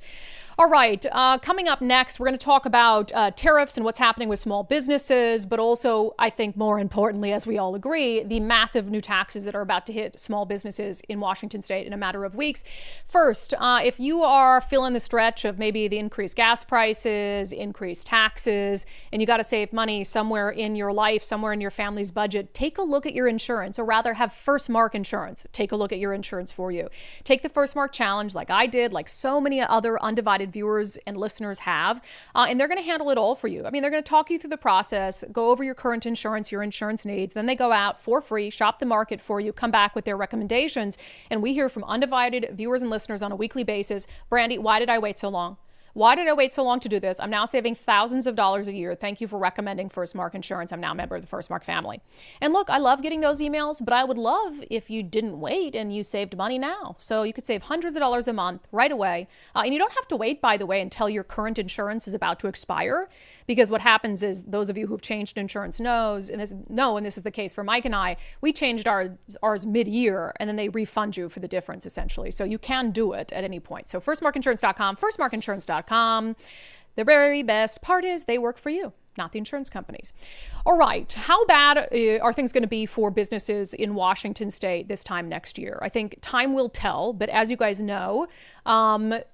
All right, coming up next, we're going to talk about tariffs and what's happening with small businesses, but also, I think more importantly, as we all agree, the massive new taxes that are about to hit small businesses in Washington State in a matter of weeks. First, if you are feeling the stretch of maybe the increased gas prices, increased taxes, and you got to save money somewhere in your life, somewhere in your family's budget, take a look at your insurance, or rather have First Mark Insurance take a look at your insurance for you. Take the First Mark Challenge like I did, like so many other undivided viewers and listeners have, and they're going to handle it all for you. I mean, they're going to talk you through the process, go over your current insurance, your insurance needs, then they go out for free, shop the market for you, come back with their recommendations, and we hear from undivided viewers and listeners on a weekly basis. Brandi, why did I wait so long? Why did I wait so long to do this? I'm now saving thousands of dollars a year. Thank you for recommending First Mark Insurance. I'm now a member of the First Mark family. And look, I love getting those emails, but I would love if you didn't wait and you saved money now. So you could save hundreds of dollars a month right away. And you don't have to wait, by the way, until your current insurance is about to expire. Because what happens is those of you who've changed insurance and this is the case for Mike and I, we changed ours mid-year and then they refund you for the difference essentially. So you can do it at any point. So firstmarkinsurance.com, firstmarkinsurance.com. The very best part is they work for you, not the insurance companies. All right. How bad are things going to be for businesses in Washington State this time next year? I think time will tell. But as you guys know,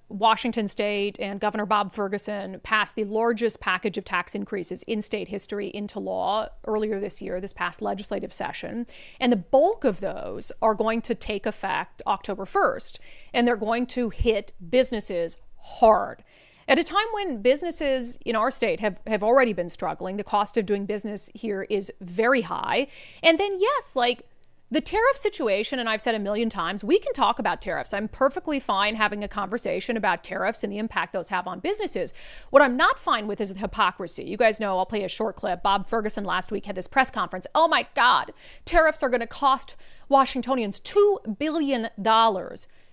Washington State and Governor Bob Ferguson passed the largest package of tax increases in state history into law earlier this year, this past legislative session. And the bulk of those are going to take effect October 1st. And they're going to hit businesses hard. At a time when businesses in our state have already been struggling, the cost of doing business here is very high. And then, yes, like the tariff situation, and I've said a million times, we can talk about tariffs. I'm perfectly fine having a conversation about tariffs and the impact those have on businesses. What I'm not fine with is the hypocrisy. You guys know, I'll play a short clip. Bob Ferguson last week had this press conference. Oh my God, tariffs are going to cost Washingtonians $2 billion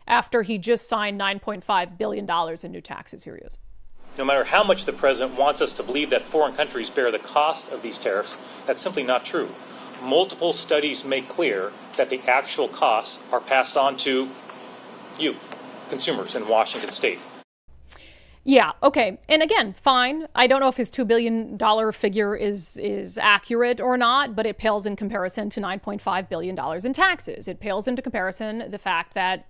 after he just signed $9.5 billion in new taxes. Here he is. No matter how much the president wants us to believe that foreign countries bear the cost of these tariffs, that's simply not true. Multiple studies make clear that the actual costs are passed on to you, consumers in Washington State. Yeah, okay. And again, fine. I don't know if his $2 billion figure is accurate or not, but it pales in comparison to $9.5 billion in taxes. It pales into comparison the fact that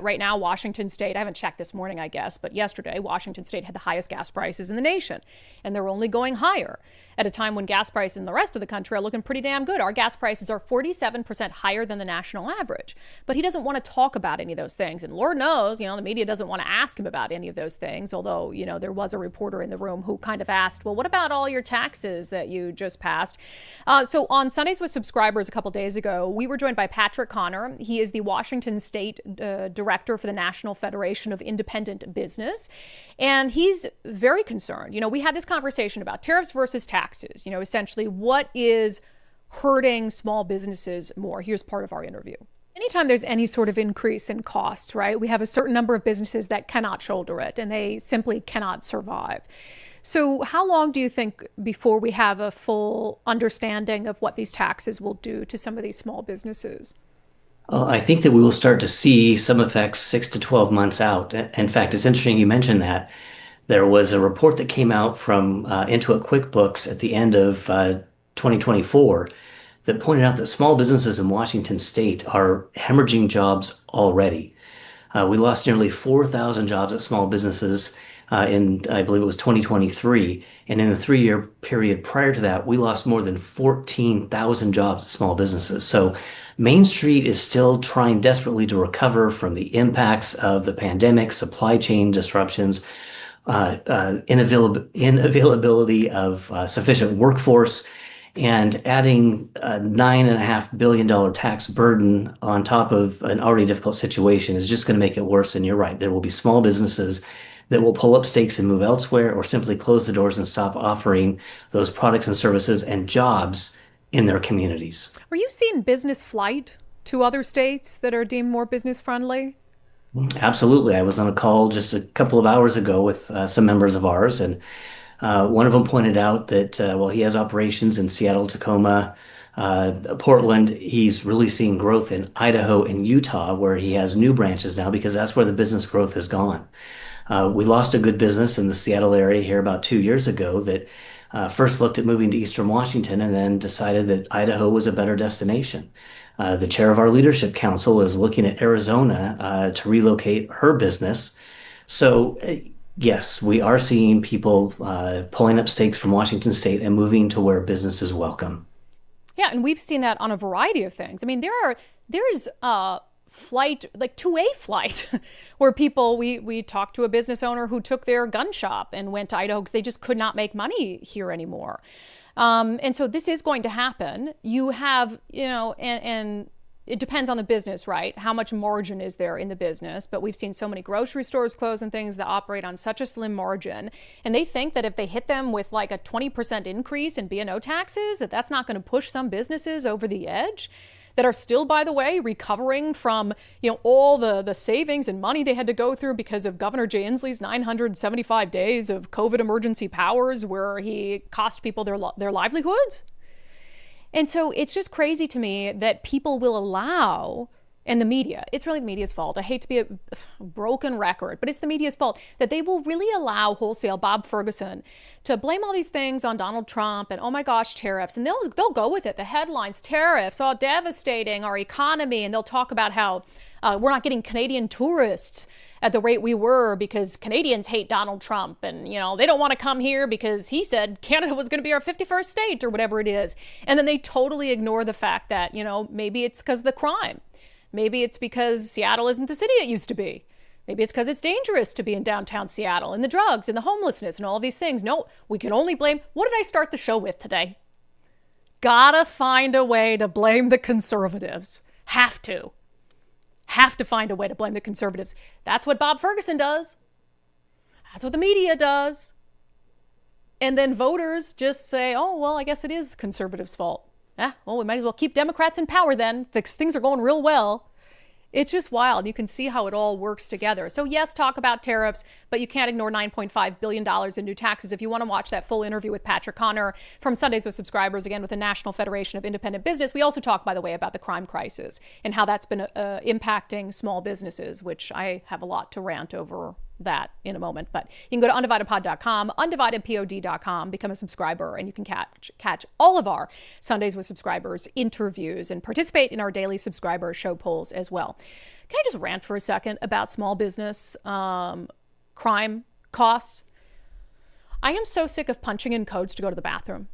right now Washington State, I haven't checked this morning, I guess, but yesterday Washington State had the highest gas prices in the nation, and they're only going higher at a time when gas prices in the rest of the country are looking pretty damn good. Our gas prices are 47% higher than the national average. But he doesn't want to talk about any of those things. And Lord knows, the media doesn't want to ask him about any of those things. Although, there was a reporter in the room who kind of asked, well, what about all your taxes that you just passed? So on Sundays with Subscribers a couple days ago, we were joined by Patrick Connor. He is the Washington State Director for the National Federation of Independent Business. And he's very concerned. We had this conversation about tariffs versus taxes. Essentially what is hurting small businesses more. Here's part of our interview. Anytime there's any sort of increase in cost, right, we have a certain number of businesses that cannot shoulder it and they simply cannot survive. So how long do you think before we have a full understanding of what these taxes will do to some of these small businesses? I think that we will start to see some effects 6 to 12 months out. In fact, it's interesting you mentioned that. There was a report that came out from Intuit QuickBooks at the end of 2024 that pointed out that small businesses in Washington State are hemorrhaging jobs already. We lost nearly 4,000 jobs at small businesses in, I believe it was 2023. And in the 3-year period prior to that, we lost more than 14,000 jobs at small businesses. So Main Street is still trying desperately to recover from the impacts of the pandemic, supply chain disruptions, inavailability of sufficient workforce, and adding a $9.5 billion tax burden on top of an already difficult situation is just going to make it worse. And you're right, there will be small businesses that will pull up stakes and move elsewhere, or simply close the doors and stop offering those products and services and jobs in their communities. Are you seeing business flight to other states that are deemed more business friendly? Absolutely. I was on a call just a couple of hours ago with some members of ours, and one of them pointed out that while he has operations in Seattle, Tacoma, Portland, he's really seeing growth in Idaho and Utah, where he has new branches now because that's where the business growth has gone. We lost a good business in the Seattle area here about 2 years ago that first looked at moving to Eastern Washington and then decided that Idaho was a better destination. The chair of our leadership council is looking at Arizona to relocate her business. So yes, we are seeing people pulling up stakes from Washington State and moving to where business is welcome. Yeah, and we've seen that on a variety of things. I mean, there is flight, like 2A flight, where people, we talked to a business owner who took their gun shop and went to Idaho because they just could not make money here anymore. And so this is going to happen. You have, and it depends on the business, right? How much margin is there in the business? But we've seen so many grocery stores close and things that operate on such a slim margin. And they think that if they hit them with like a 20% increase in B&O taxes, that's not going to push some businesses over the edge that are still, by the way, recovering from, all the savings and money they had to go through because of Governor Jay Inslee's 975 days of COVID emergency powers where he cost people their livelihoods. And so it's just crazy to me that people will allow, and the media, it's really the media's fault. I hate to be a broken record, but it's the media's fault that they will really allow wholesale Bob Ferguson to blame all these things on Donald Trump and, oh my gosh, tariffs. And they'll go with it. The headlines, tariffs, all devastating our economy. And they'll talk about how we're not getting Canadian tourists at the rate we were because Canadians hate Donald Trump and, they don't want to come here because he said Canada was going to be our 51st state or whatever it is. And then they totally ignore the fact that, maybe it's because of the crime. Maybe it's because Seattle isn't the city it used to be. Maybe it's because it's dangerous to be in downtown Seattle and the drugs and the homelessness and all these things. No, we can only blame. What did I start the show with today? Gotta find a way to blame the conservatives. Have to find a way to blame the conservatives. That's what Bob Ferguson does. That's what the media does. And then voters just say, oh, well, I guess it is the conservatives' fault. Well, we might as well keep Democrats in power then. Things are going real well. It's just wild. You can see how it all works together. So yes, talk about tariffs, but you can't ignore $9.5 billion in new taxes. If you want to watch that full interview with Patrick Connor from Sundays with Subscribers, again, with the National Federation of Independent Business, we also talk, by the way, about the crime crisis and how that's been impacting small businesses, which I have a lot to rant over that in a moment. But you can go to undividedpod.com, undividedpod.com, become a subscriber, and you can catch all of our Sundays with Subscribers interviews and participate in our daily subscriber show polls as well. Can I just rant for a second about small business crime costs? I am so sick of punching in codes to go to the bathroom.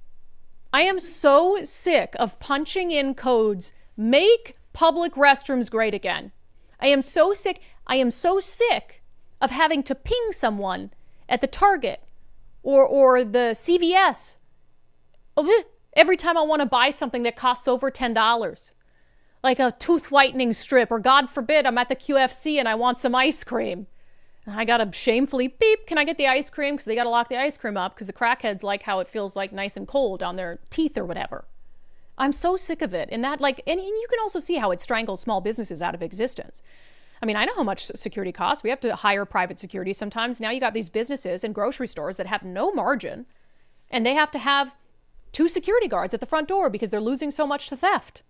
I am so sick of punching in codes, make public restrooms great again. I am so sick of having to ping someone at the Target or the CVS every time I want to buy something that costs over $10, like a tooth whitening strip, or God forbid, I'm at the QFC and I want some ice cream. And I got to shamefully beep, can I get the ice cream? Because they got to lock the ice cream up because the crackheads like how it feels like nice and cold on their teeth or whatever. I'm so sick of it. And that and you can also see how it strangles small businesses out of existence. I mean, I know how much security costs. We have to hire private security sometimes. Now you got these businesses and grocery stores that have no margin, and they have to have 2 security guards at the front door because they're losing so much to theft.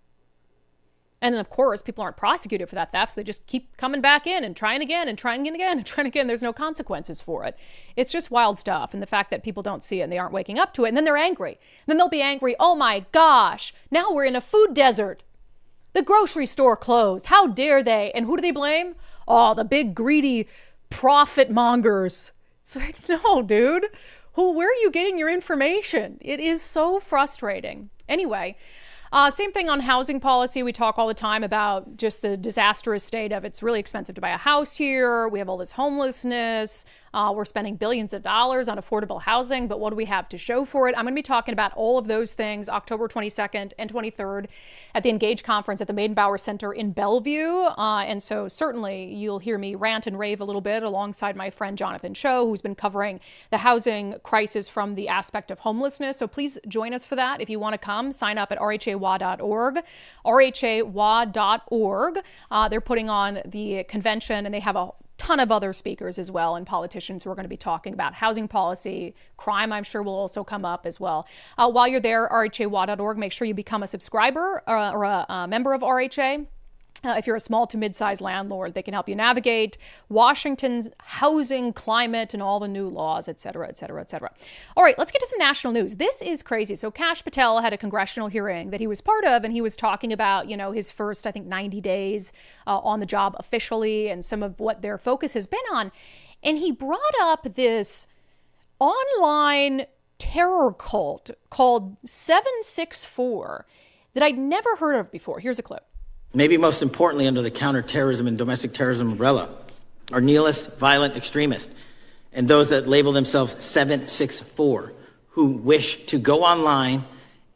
And then, of course, people aren't prosecuted for that theft, so they just keep coming back in and trying again and trying again and trying again. There's no consequences for it. It's just wild stuff. And the fact that people don't see it and they aren't waking up to it, and then they're angry. And then they'll be angry, oh my gosh, now we're in a food desert. The grocery store closed. How dare they? And who do they blame? Oh, the big greedy profit mongers. It's like, no, dude. Where are you getting your information? It is so frustrating. Anyway, same thing on housing policy. We talk all the time about just the disastrous state of it's really expensive to buy a house here. We have all this homelessness. We're spending billions of dollars on affordable housing, but what do we have to show for it? I'm going to be talking about all of those things October 22nd and 23rd at the Engage conference at the Meydenbauer Center in Bellevue. And so certainly you'll hear me rant and rave a little bit alongside my friend Jonathan Cho, who's been covering the housing crisis from the aspect of homelessness. So please join us for that. If you want to come, sign up at rhawa.org, rhawa.org. They're putting on the convention, and they have a ton of other speakers as well and politicians who are going to be talking about housing policy. Crime, I'm sure, will also come up as well. While you're there, rhawa.org, make sure you become a subscriber or a member of RHA. If you're a small to mid-sized landlord, they can help you navigate Washington's housing climate and all the new laws, et cetera, et cetera, et cetera. All right, let's get to some national news. This is crazy. So Kash Patel had a congressional hearing that he was part of, and he was talking about, his first, 90 days on the job officially and some of what their focus has been on. And he brought up this online terror cult called 764 that I'd never heard of before. Here's a clip. Maybe most importantly, under the counterterrorism and domestic terrorism umbrella, are nihilist, violent extremists, and those that label themselves 764, who wish to go online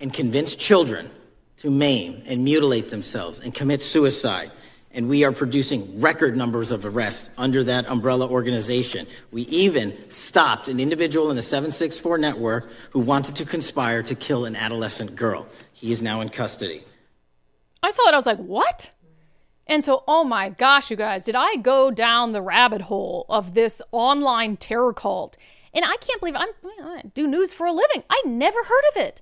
and convince children to maim and mutilate themselves and commit suicide. And we are producing record numbers of arrests under that umbrella organization. We even stopped an individual in the 764 network who wanted to conspire to kill an adolescent girl. He is now in custody. I saw it. I was like, what? And so, oh my gosh, you guys, did I go down the rabbit hole of this online terror cult? And I can't believe I do news for a living. I never heard of it.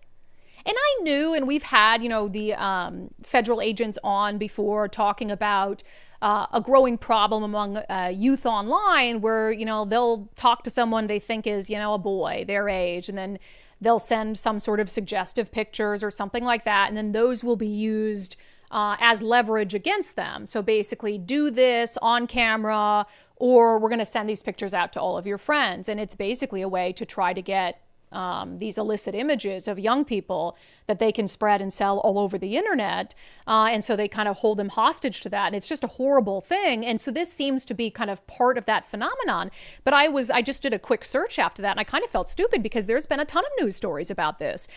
And I knew, and we've had, the federal agents on before talking about a growing problem among youth online where, they'll talk to someone they think is, a boy, their age, and then they'll send some sort of suggestive pictures or something like that. And then those will be used as leverage against them. So basically, do this on camera, or we're going to send these pictures out to all of your friends. And it's basically a way to try to get these illicit images of young people that they can spread and sell all over the internet. And so they kind of hold them hostage to that. And it's just a horrible thing. And so this seems to be kind of part of that phenomenon. But I just did a quick search after that, and I kind of felt stupid because there's been a ton of news stories about this.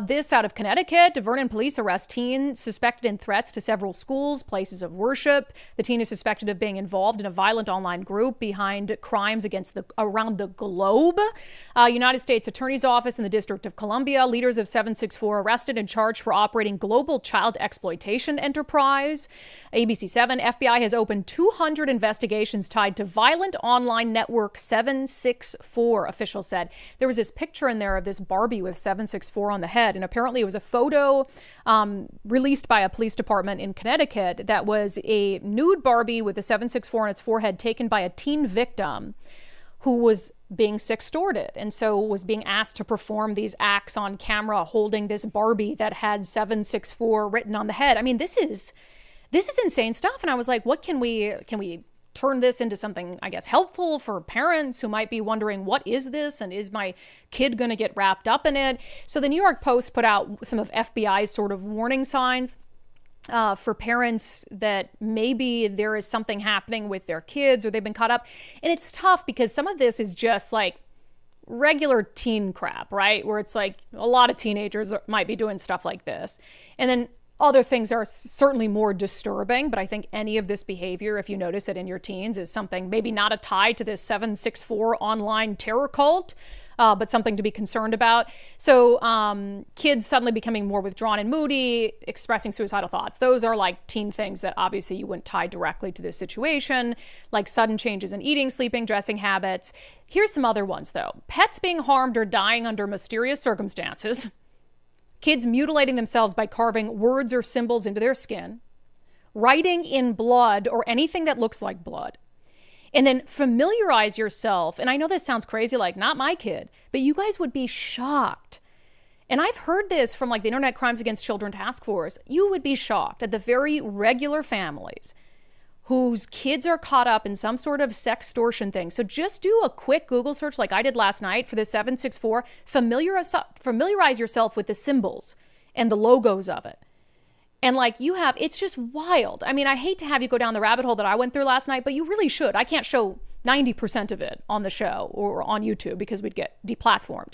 This out of Connecticut, Vernon police arrest teen suspected in threats to several schools, places of worship. The teen is suspected of being involved in a violent online group behind crimes around the globe. United States Attorney's Office in the District of Columbia, leaders of 764 arrested and charged for operating global child exploitation enterprise. ABC7, FBI has opened 200 investigations tied to violent online network 764, officials said. There was this picture in there of this Barbie with 764 on the head, and apparently it was a photo released by a police department in Connecticut that was a nude Barbie with the 764 on its forehead taken by a teen victim who was being sextorted and so was being asked to perform these acts on camera holding this Barbie that had 764 written on the head. I mean, this is insane stuff. And I was like, what can we turn this into something, I guess, helpful for parents who might be wondering, what is this? And is my kid going to get wrapped up in it? So the New York Post put out some of FBI's sort of warning signs for parents that maybe there is something happening with their kids or they've been caught up. And it's tough because some of this is just like regular teen crap, right? Where it's like a lot of teenagers might be doing stuff like this. And then other things are certainly more disturbing, but I think any of this behavior, if you notice it in your teens, is something maybe not a tie to this 764 online terror cult, but something to be concerned about. So kids suddenly becoming more withdrawn and moody, expressing suicidal thoughts. Those are like teen things that obviously you wouldn't tie directly to this situation, like sudden changes in eating, sleeping, dressing habits. Here's some other ones, though. Pets being harmed or dying under mysterious circumstances. Kids mutilating themselves by carving words or symbols into their skin. Writing in blood or anything that looks like blood. And then familiarize yourself. And I know this sounds crazy, like not my kid, but you guys would be shocked. And I've heard this from like the Internet Crimes Against Children Task Force. You would be shocked at the very regular families whose kids are caught up in some sort of sextortion thing. So just do a quick Google search like I did last night for the 764. Familiarize yourself with the symbols and the logos of it. And like it's just wild. I mean, I hate to have you go down the rabbit hole that I went through last night, but you really should. I can't show 90% of it on the show or on YouTube because we'd get deplatformed.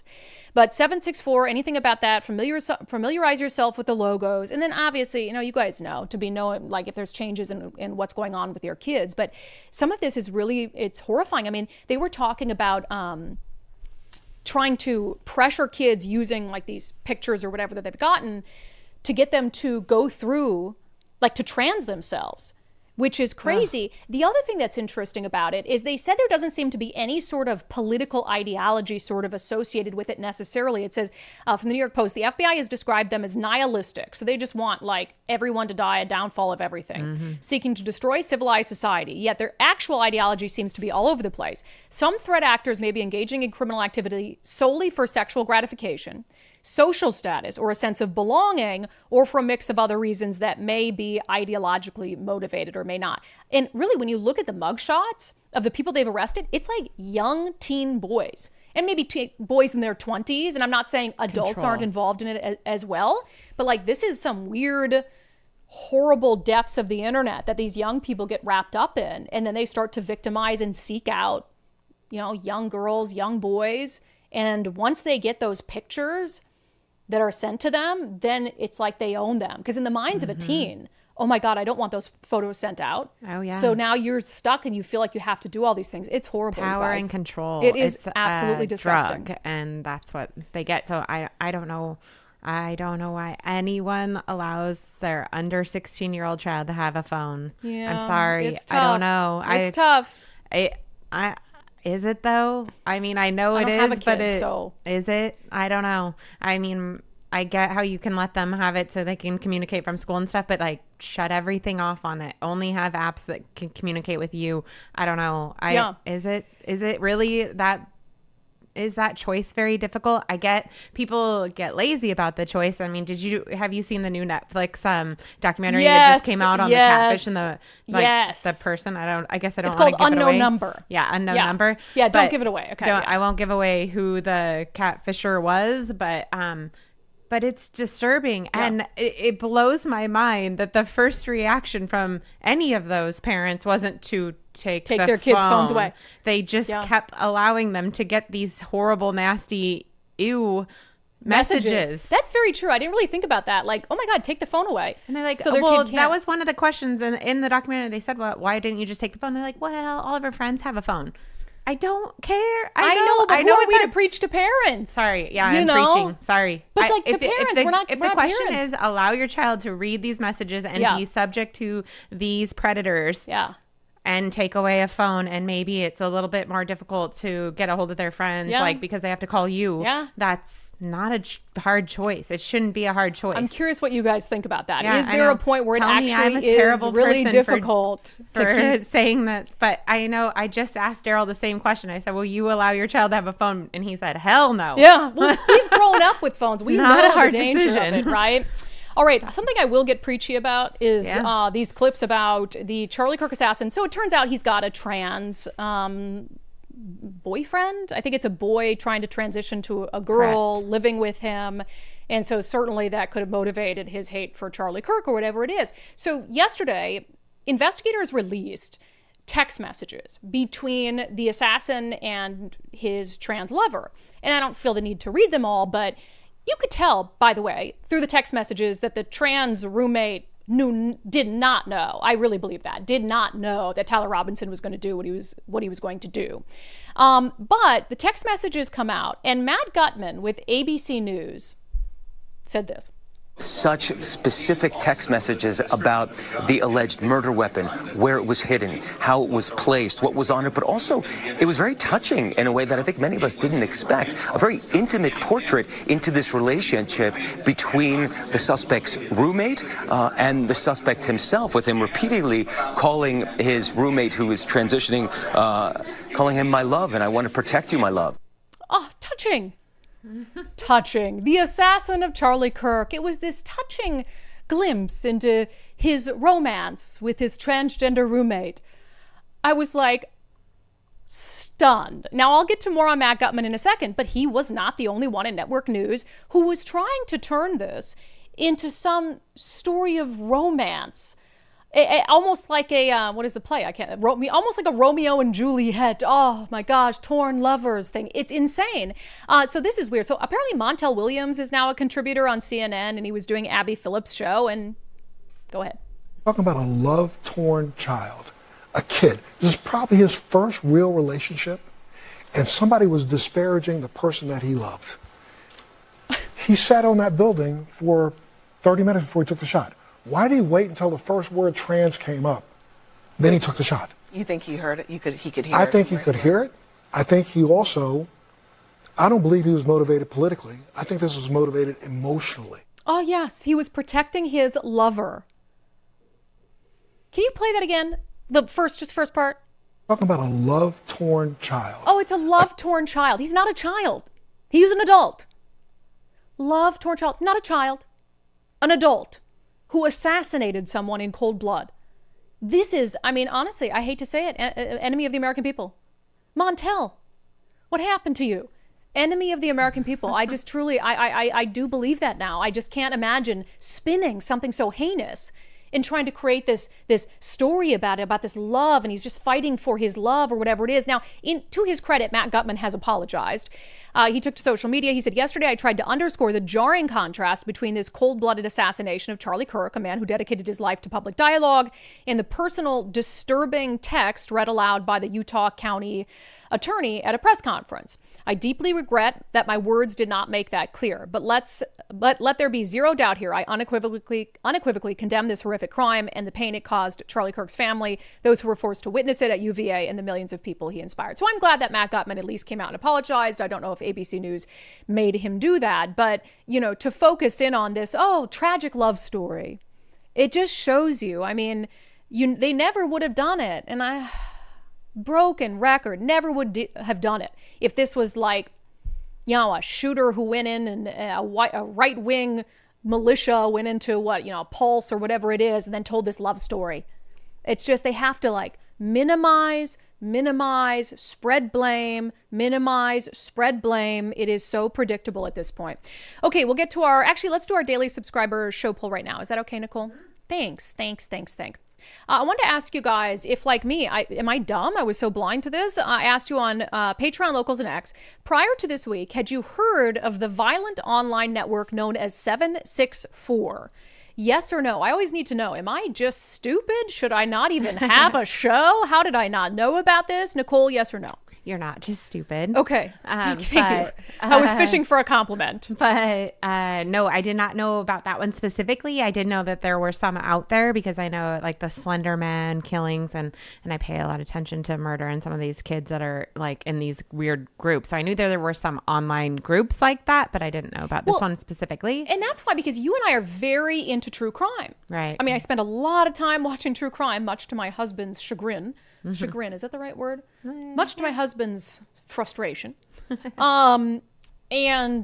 But 764, anything about that, familiarize yourself with the logos. And then obviously, you guys know to be knowing like if there's changes in what's going on with your kids. But some of this is really, it's horrifying. I mean, they were talking about trying to pressure kids using like these pictures or whatever that they've gotten to get them to go through, like to trans themselves, which is crazy. The other thing that's interesting about it is they said there doesn't seem to be any sort of political ideology sort of associated with it necessarily. It says from the New York Post, the FBI has described them as nihilistic. So they just want like everyone to die, a downfall of everything, seeking to destroy civilized society. Yet their actual ideology seems to be all over the place. Some threat actors may be engaging in criminal activity solely for sexual gratification, social status, or a sense of belonging, or for a mix of other reasons that may be ideologically motivated or may not. And really, when you look at the mugshots of the people they've arrested, it's like young teen boys and maybe boys in their 20s. And I'm not saying adults aren't involved in it as well, but like this is some weird, horrible depths of the internet that these young people get wrapped up in. And then they start to victimize and seek out, young girls, young boys. And once they get those pictures that are sent to them, then it's like they own them. Because in the minds of a teen, oh my God, I don't want those photos sent out. Oh yeah. So now you're stuck and you feel like you have to do all these things. It's horrible. Power and control. It's absolutely disgusting. Drug, and that's what they get. So I don't know. I don't know why anyone allows their under 16-year-old child to have a phone. Yeah, I'm sorry. it's tough. I don't know. It's tough. Is it though? I mean, I know it is, but is it? I don't know. I mean, I get how you can let them have it so they can communicate from school and stuff, but like shut everything off on it. Only have apps that can communicate with you. I don't know. Is it really that? Is that choice very difficult? I get people get lazy about the choice. I mean, have you seen the new Netflix documentary that just came out on the catfish and the person? I guess I don't want to give it away. It's called Unknown Number. Yeah, Unknown Number. Yeah, don't give it away. Okay. I won't give away who the catfisher was, but it's disturbing. Yeah. And it blows my mind that the first reaction from any of those parents wasn't to take their kids' phones away. They just kept allowing them to get these horrible, nasty, messages. That's very true. I didn't really think about that. Like, oh my God, take the phone away. And they're like, that was one of the questions in the documentary. They said, well, why didn't you just take the phone? They're like, well, all of our friends have a phone. I don't care. I know, but who are we to preach to parents? Sorry. Yeah, I'm preaching. Sorry. But like to parents, we're not If the question is allow your child to read these messages and be subject to these predators. Yeah. And take away a phone, and maybe it's a little bit more difficult to get a hold of their friends, like because they have to call you. Yeah. That's not a hard choice. It shouldn't be a hard choice. I'm curious what you guys think about that. Is there a point where it actually is really difficult for saying that? But I know I just asked Daryl the same question. I said, will you allow your child to have a phone? And he said, hell no. Yeah. Well, we've grown up with phones. We know the danger of it, right? All right, something I will get preachy about is these clips about the Charlie Kirk assassin. So it turns out he's got a trans boyfriend. I think it's a boy trying to transition to a girl living with him. And so certainly that could have motivated his hate for Charlie Kirk or whatever it is. So yesterday, investigators released text messages between the assassin and his trans lover. And I don't feel the need to read them all, but you could tell, by the way, through the text messages that the trans roommate did not know. I really believe that. Did not know that Tyler Robinson was going to do what he was going to do. But the text messages come out, and Matt Gutman with ABC News said this. Such specific text messages about the alleged murder weapon, where it was hidden, how it was placed, what was on it, but also it was very touching in a way that I think many of us didn't expect. A very intimate portrait into this relationship between the suspect's roommate and the suspect himself, with him repeatedly calling his roommate who is transitioning, calling him my love, and I want to protect you, my love. Oh, touching. Touching. The assassin of Charlie Kirk. It was this touching glimpse into his romance with his transgender roommate. I was like, stunned. Now, I'll get to more on Matt Gutman in a second, but he was not the only one in network news who was trying to turn this into some story of romance. Almost like a, what is the play? Almost like a Romeo and Juliet. Oh my gosh, torn lovers thing. It's insane. So this is weird. So apparently Montel Williams is now a contributor on CNN, and he was doing Abby Phillips' show. And go ahead. Talking about a love-torn child. A kid. This is probably his first real relationship, and somebody was disparaging the person that he loved. He sat on that building for 30 minutes before he took the shot. Why did he wait until the first word trans came up? Then he took the shot. You think he heard it? He could hear it? I think he could hear it. I think he also, I don't believe he was motivated politically. I think this was motivated emotionally. Oh, yes. He was protecting his lover. Can you play that again? The first part. Talking about a love-torn child. Oh, it's a love-torn child. He's not a child. He was an adult. Love-torn child. Not a child. An adult who assassinated someone in cold blood. This is, I mean, honestly, I hate to say it, enemy of the American people. Montel, what happened to you? Enemy of the American people. I just truly, I do believe that now. I just can't imagine spinning something so heinous in trying to create this story about this love, and he's just fighting for his love or whatever it is. Now, to his credit, Matt Gutman has apologized. He took to social media. He said, yesterday I tried to underscore the jarring contrast between this cold-blooded assassination of Charlie Kirk, a man who dedicated his life to public dialogue, and the personal, disturbing text read aloud by the Utah County attorney at a press conference. I deeply regret that my words did not make that clear, but let there be zero doubt here. I unequivocally condemn this horrific crime and the pain it caused Charlie Kirk's family, those who were forced to witness it at UVA, and the millions of people he inspired. So I'm glad that Matt Gutman at least came out and apologized. I don't know if ABC News made him do that, but, you know, to focus in on this, tragic love story, it just shows you, I mean, they never would have done it. And broken record, never would have done it if this was like, you know, a shooter who went in and a right-wing militia went into Pulse or whatever it is, and then told this love story. It's just, they have to like minimize, spread blame, minimize, spread blame. It is so predictable at this point. Okay, we'll get to let's do our daily subscriber show poll right now. Is that okay, Nicole? Thanks. I wanted to ask you guys if, like me, am I dumb? I was so blind to this. I asked you on Patreon, Locals, and X. Prior to this week, had you heard of the violent online network known as 764? Yes or no? I always need to know. Am I just stupid? Should I not even have a show? How did I not know about this? Nicole, yes or no? You're not just stupid. Okay. Thank you. I was fishing for a compliment. But no, I did not know about that one specifically. I did know that there were some out there because I know like the Slender Man killings and I pay a lot of attention to murder and some of these kids that are like in these weird groups. So I knew there were some online groups like that, but I didn't know about this one specifically. And that's why, because you and I are very into true crime. Right. I mean, I spend a lot of time watching true crime, much to my husband's chagrin. Chagrin, is that the right word? Much to my husband's frustration. And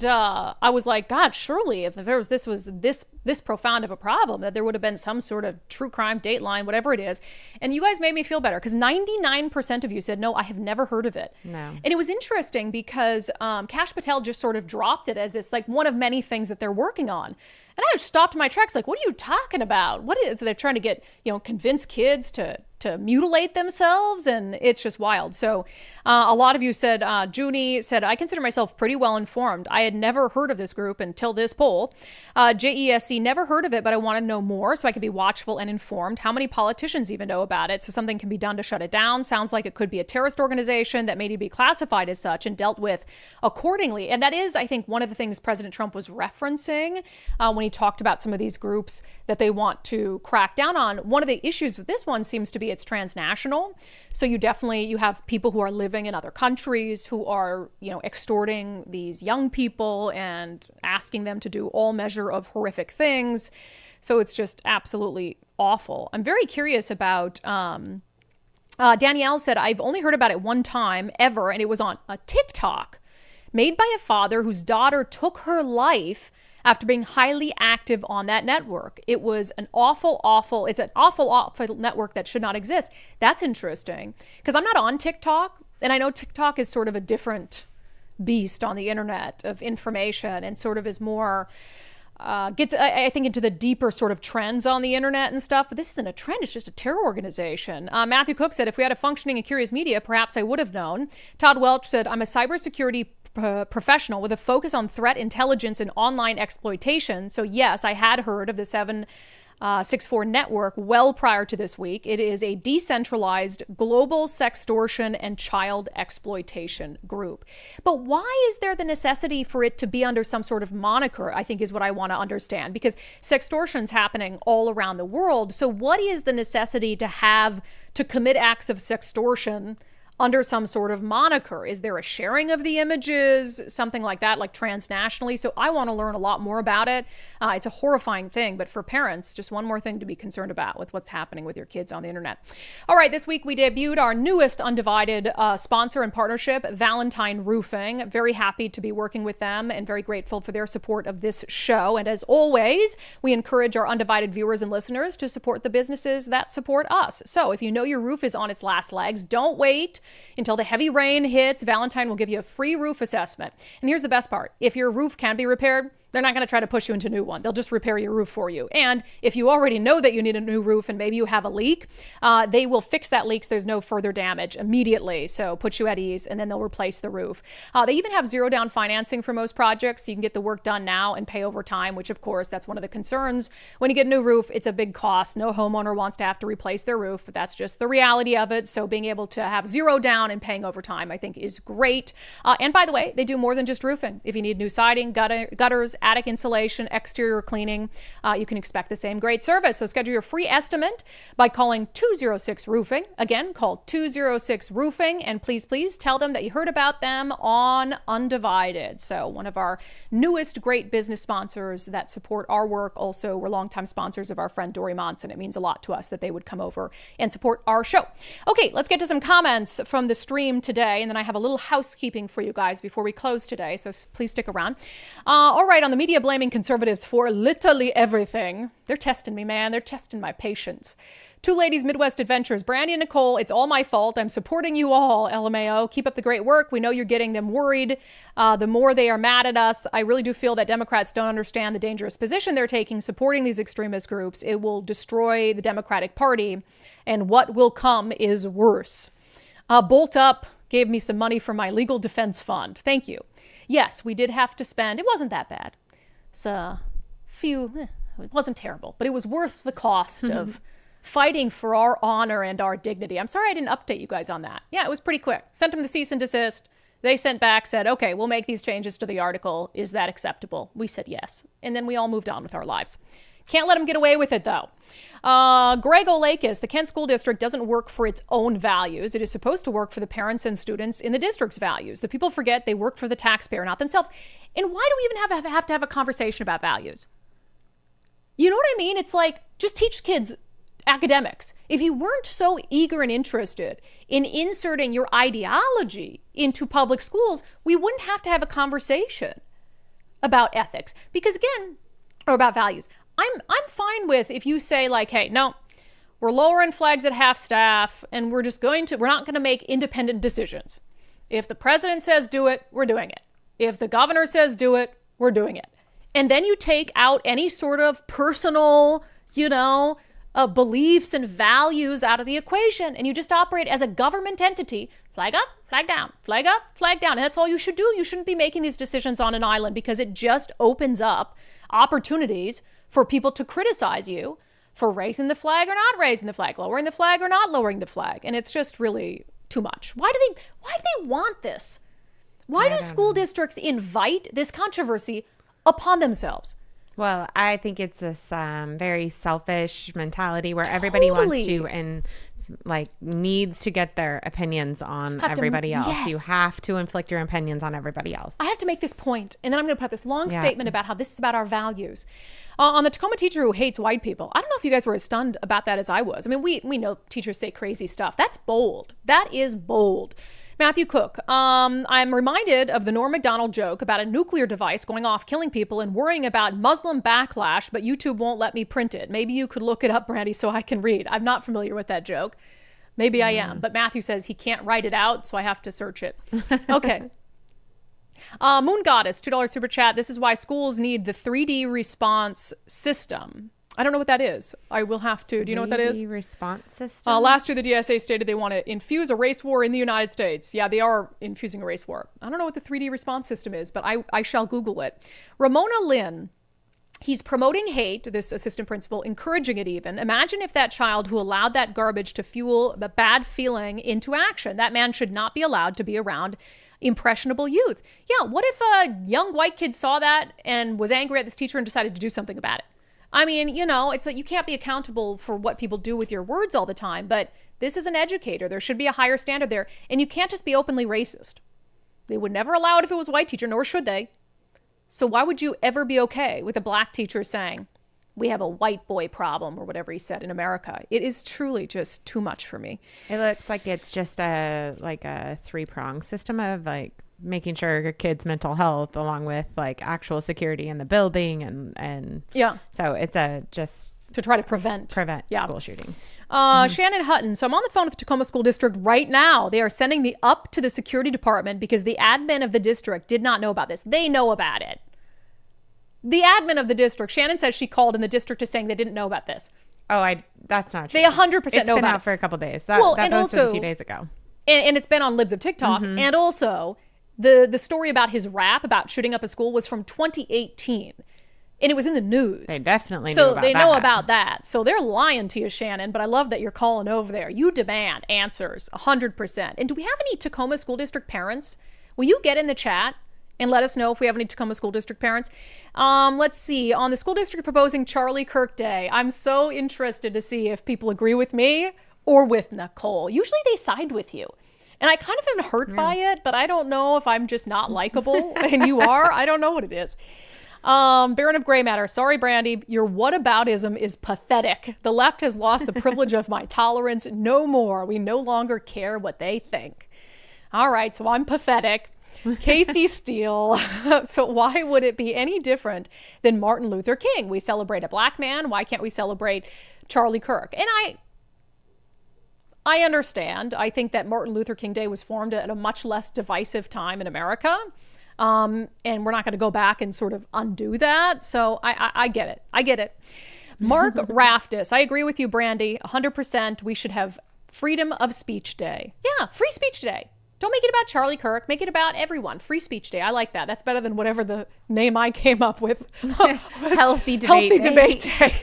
I was like, God, surely if this was this profound of a problem, that there would have been some sort of true crime Dateline, whatever it is. And you guys made me feel better because 99% of you said, no, I have never heard of it. No. And it was interesting because Kash Patel just sort of dropped it as this like one of many things that they're working on. And I just stopped in my tracks like, what are you talking about? What is they're trying to get, convince kids to mutilate themselves, and it's just wild. So a lot of you said, Junie said, I consider myself pretty well informed. I had never heard of this group until this poll. JESC, never heard of it, but I want to know more so I can be watchful and informed. How many politicians even know about it? So something can be done to shut it down. Sounds like it could be a terrorist organization that may need to be classified as such and dealt with accordingly. And that is, I think, one of the things President Trump was referencing when he talked about some of these groups that they want to crack down on. One of the issues with this one seems to be it's transnational. So you have people who are living in other countries who are, extorting these young people and asking them to do all measure of horrific things. So it's just absolutely awful. I'm very curious about, Danielle said, I've only heard about it one time ever, and it was on a TikTok made by a father whose daughter took her life after being highly active on that network. It was an awful network that should not exist. That's interesting because I'm not on TikTok, and I know TikTok is sort of a different beast on the internet of information and sort of is more gets, I think, into the deeper sort of trends on the internet and stuff. But this isn't a trend. It's just a terror organization. Matthew Cook said, if we had a functioning and curious media, perhaps I would have known. Todd Welch said, I'm a cybersecurity professional with a focus on threat intelligence and online exploitation. So yes, I had heard of the 764 network well prior to this week. It is a decentralized global sextortion and child exploitation group. But why is there the necessity for it to be under some sort of moniker, I think is what I want to understand, because sextortion's happening all around the world. So what is the necessity to commit acts of sextortion under some sort of moniker? Is there a sharing of the images, something like that, like transnationally? So I want to learn a lot more about it. It's a horrifying thing, but for parents, just one more thing to be concerned about with what's happening with your kids on the internet. All right, this week we debuted our newest unDivided sponsor and partnership, Valentine Roofing. Very happy to be working with them and very grateful for their support of this show. And as always, we encourage our unDivided viewers and listeners to support the businesses that support us. So if you know your roof is on its last legs, don't wait until the heavy rain hits. Valentine will give you a free roof assessment. And here's the best part. If your roof can be repaired, they're not going to try to push you into a new one. They'll just repair your roof for you. And if you already know that you need a new roof and maybe you have a leak, they will fix that leak so there's no further damage immediately. So put you at ease, and then they'll replace the roof. They even have zero down financing for most projects. So you can get the work done now and pay over time, which of course, that's one of the concerns. When you get a new roof, it's a big cost. No homeowner wants to have to replace their roof, but that's just the reality of it. So being able to have zero down and paying over time, I think is great. And by the way, they do more than just roofing. If you need new siding, gutters, attic insulation, exterior cleaning, you can expect the same great service. So schedule your free estimate by calling 206 Roofing. Again, call 206 Roofing, and please tell them that you heard about them on unDivided. So one of our newest great business sponsors that support our work. Also, we're longtime sponsors of our friend Dory Monson. It means a lot to us that they would come over and support our show. Okay, let's get to some comments from the stream today, and then I have a little housekeeping for you guys before we close today, so please stick around. All right, on the media blaming conservatives for literally everything. They're testing me, man. They're testing my patience. Two Ladies Midwest Adventures. Brandi and Nicole, it's all my fault. I'm supporting you all, LMAO. Keep up the great work. We know you're getting them worried. The more they are mad at us, I really do feel that Democrats don't understand the dangerous position they're taking supporting these extremist groups. It will destroy the Democratic Party, and what will come is worse. Bolt Up gave me some money for my legal defense fund. Thank you. Yes, we did have to spend. It wasn't that bad. It's a few, it wasn't terrible, but it was worth the cost of fighting for our honor and our dignity. I'm sorry I didn't update you guys on that. Yeah, it was pretty quick. Sent them the cease and desist. They sent back, said, okay, we'll make these changes to the article. Is that acceptable? We said yes. And then we all moved on with our lives. Can't let them get away with it, though. Greg Olakis, the Kent School District doesn't work for its own values. It is supposed to work for the parents and students in the district's values. The people forget they work for the taxpayer, not themselves. And why do we even have to have a conversation about values? You know what I mean? It's like, just teach kids academics. If you weren't so eager and interested in inserting your ideology into public schools, we wouldn't have to have a conversation about ethics. Because again, or about values. I'm fine with if you say like, hey, no, we're lowering flags at half staff and we're not going to make independent decisions. If the president says do it, we're doing it. If the governor says do it, we're doing it. And then you take out any sort of personal, beliefs and values out of the equation, and you just operate as a government entity. Flag up, flag down, flag up, flag down. And that's all you should do. You shouldn't be making these decisions on an island because it just opens up opportunities for people to criticize you for raising the flag or not raising the flag, lowering the flag or not lowering the flag. And it's just really too much. Why do they want this? Why do school districts invite this controversy upon themselves? Well, I think it's this very selfish mentality where everybody wants to and needs to get their opinions on everybody else. Yes. You have to inflict your opinions on everybody else. I have to make this point, and then I'm going to put this long statement about how this is about our values. On the Tacoma teacher who hates white people, I don't know if you guys were as stunned about that as I was. I mean, we know teachers say crazy stuff. That's bold. That is bold. Matthew Cook, I'm reminded of the Norm Macdonald joke about a nuclear device going off killing people and worrying about Muslim backlash, but YouTube won't let me print it. Maybe you could look it up, Brandi, so I can read. I'm not familiar with that joke. Maybe I am, but Matthew says he can't write it out, so I have to search it. Okay. Moon Goddess, $2 super chat. This is why schools need the 3D response system. I don't know what that is. I will have to. Do you know what that is? 3D response system? Last year, the DSA stated they want to infuse a race war in the United States. Yeah, they are infusing a race war. I don't know what the 3D response system is, but I shall Google it. Ramona Lynn, he's promoting hate, this assistant principal, encouraging it even. Imagine if that child who allowed that garbage to fuel the bad feeling into action. That man should not be allowed to be around impressionable youth. Yeah, what if a young white kid saw that and was angry at this teacher and decided to do something about it? I mean, you know, it's like you can't be accountable for what people do with your words all the time, but this is an educator. There should be a higher standard there, and you can't just be openly racist. They would never allow it if it was a white teacher, nor should they. So why would you ever be okay with a black teacher saying, we have a white boy problem, or whatever he said in America? It is truly just too much for me. It looks like it's just a 3-pronged system of making sure your kids' mental health along with actual security in the building and yeah. So it's just to try to prevent school shootings. Shannon Hutton. So I'm on the phone with the Tacoma School District right now. They are sending me up to the security department because the admin of the district did not know about this. They know about it. The admin of the district, Shannon says she called and the district is saying they didn't know about this. Oh, that's not true. They 100% know about it. It's been out for a couple days. That posted a few days ago. And it's been on Libs of TikTok. Mm-hmm. And also, the story about his rap about shooting up a school was from 2018. And it was in the news. They definitely knew so about they that. know about that. So they're lying to you, Shannon. But I love that you're calling over there. You demand answers 100%. And do we have any Tacoma School District parents? Will you get in the chat and let us know if we have any Tacoma School District parents? Let's see. On the school district proposing Charlie Kirk Day, I'm so interested to see if people agree with me or with Nicole. Usually they side with you. And I kind of am hurt by it, but I don't know if I'm just not likable. And you are. I don't know what it is. Baron of Gray Matter. Sorry, Brandi. Your whataboutism is pathetic. The left has lost the privilege of my tolerance. No more. We no longer care what they think. All right. So I'm pathetic. Casey Steele. So why would it be any different than Martin Luther King? We celebrate a black man. Why can't we celebrate Charlie Kirk? And I understand. I think that Martin Luther King Day was formed at a much less divisive time in America. And we're not going to go back and sort of undo that. So I get it. I get it. Mark Raftis. I agree with you, Brandi. 100%. We should have Freedom of Speech Day. Yeah, Free Speech Day. Don't make it about Charlie Kirk. Make it about everyone. Free Speech Day. I like that. That's better than whatever the name I came up with. Healthy Debate Day.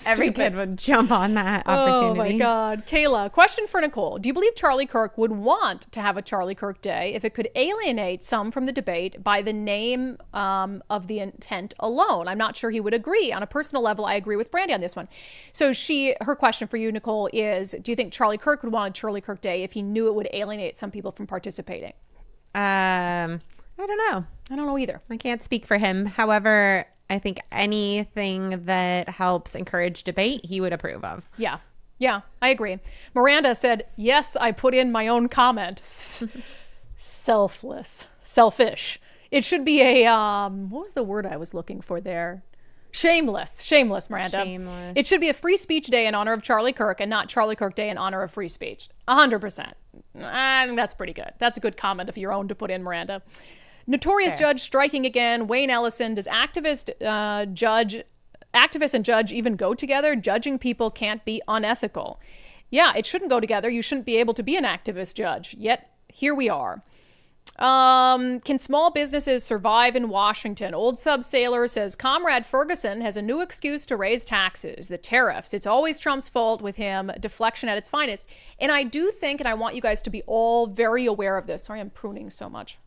Every kid would jump on that opportunity. Oh my God. Kayla, question for Nicole. Do you believe Charlie Kirk would want to have a Charlie Kirk Day if it could alienate some from the debate by the name of the intent alone? I'm not sure he would agree. On a personal level, I agree with Brandi on this one. So her question for you, Nicole, is do you think Charlie Kirk would want a Charlie Kirk Day if he knew it would alienate some people from participating? I don't know. I don't know either. I can't speak for him. However, I think anything that helps encourage debate, he would approve of. Yeah. Yeah, I agree. Miranda said, yes, I put in my own comment. Selfish. It should be a, what was the word I was looking for there? Shameless, Miranda. Shameless. It should be a Free Speech Day in honor of Charlie Kirk and not Charlie Kirk Day in honor of free speech. 100%. I think that's pretty good. That's a good comment of your own to put in, Miranda. Notorious Judge striking again. Wayne Ellison, does activist and judge even go together? Judging people can't be unethical. Yeah, it shouldn't go together. You shouldn't be able to be an activist judge. Yet, here we are. Can small businesses survive in Washington? Old Sub Sailor says, Comrade Ferguson has a new excuse to raise taxes, the tariffs. It's always Trump's fault with him, deflection at its finest. And I do think, and I want you guys to be all very aware of this. Sorry, I'm pruning so much.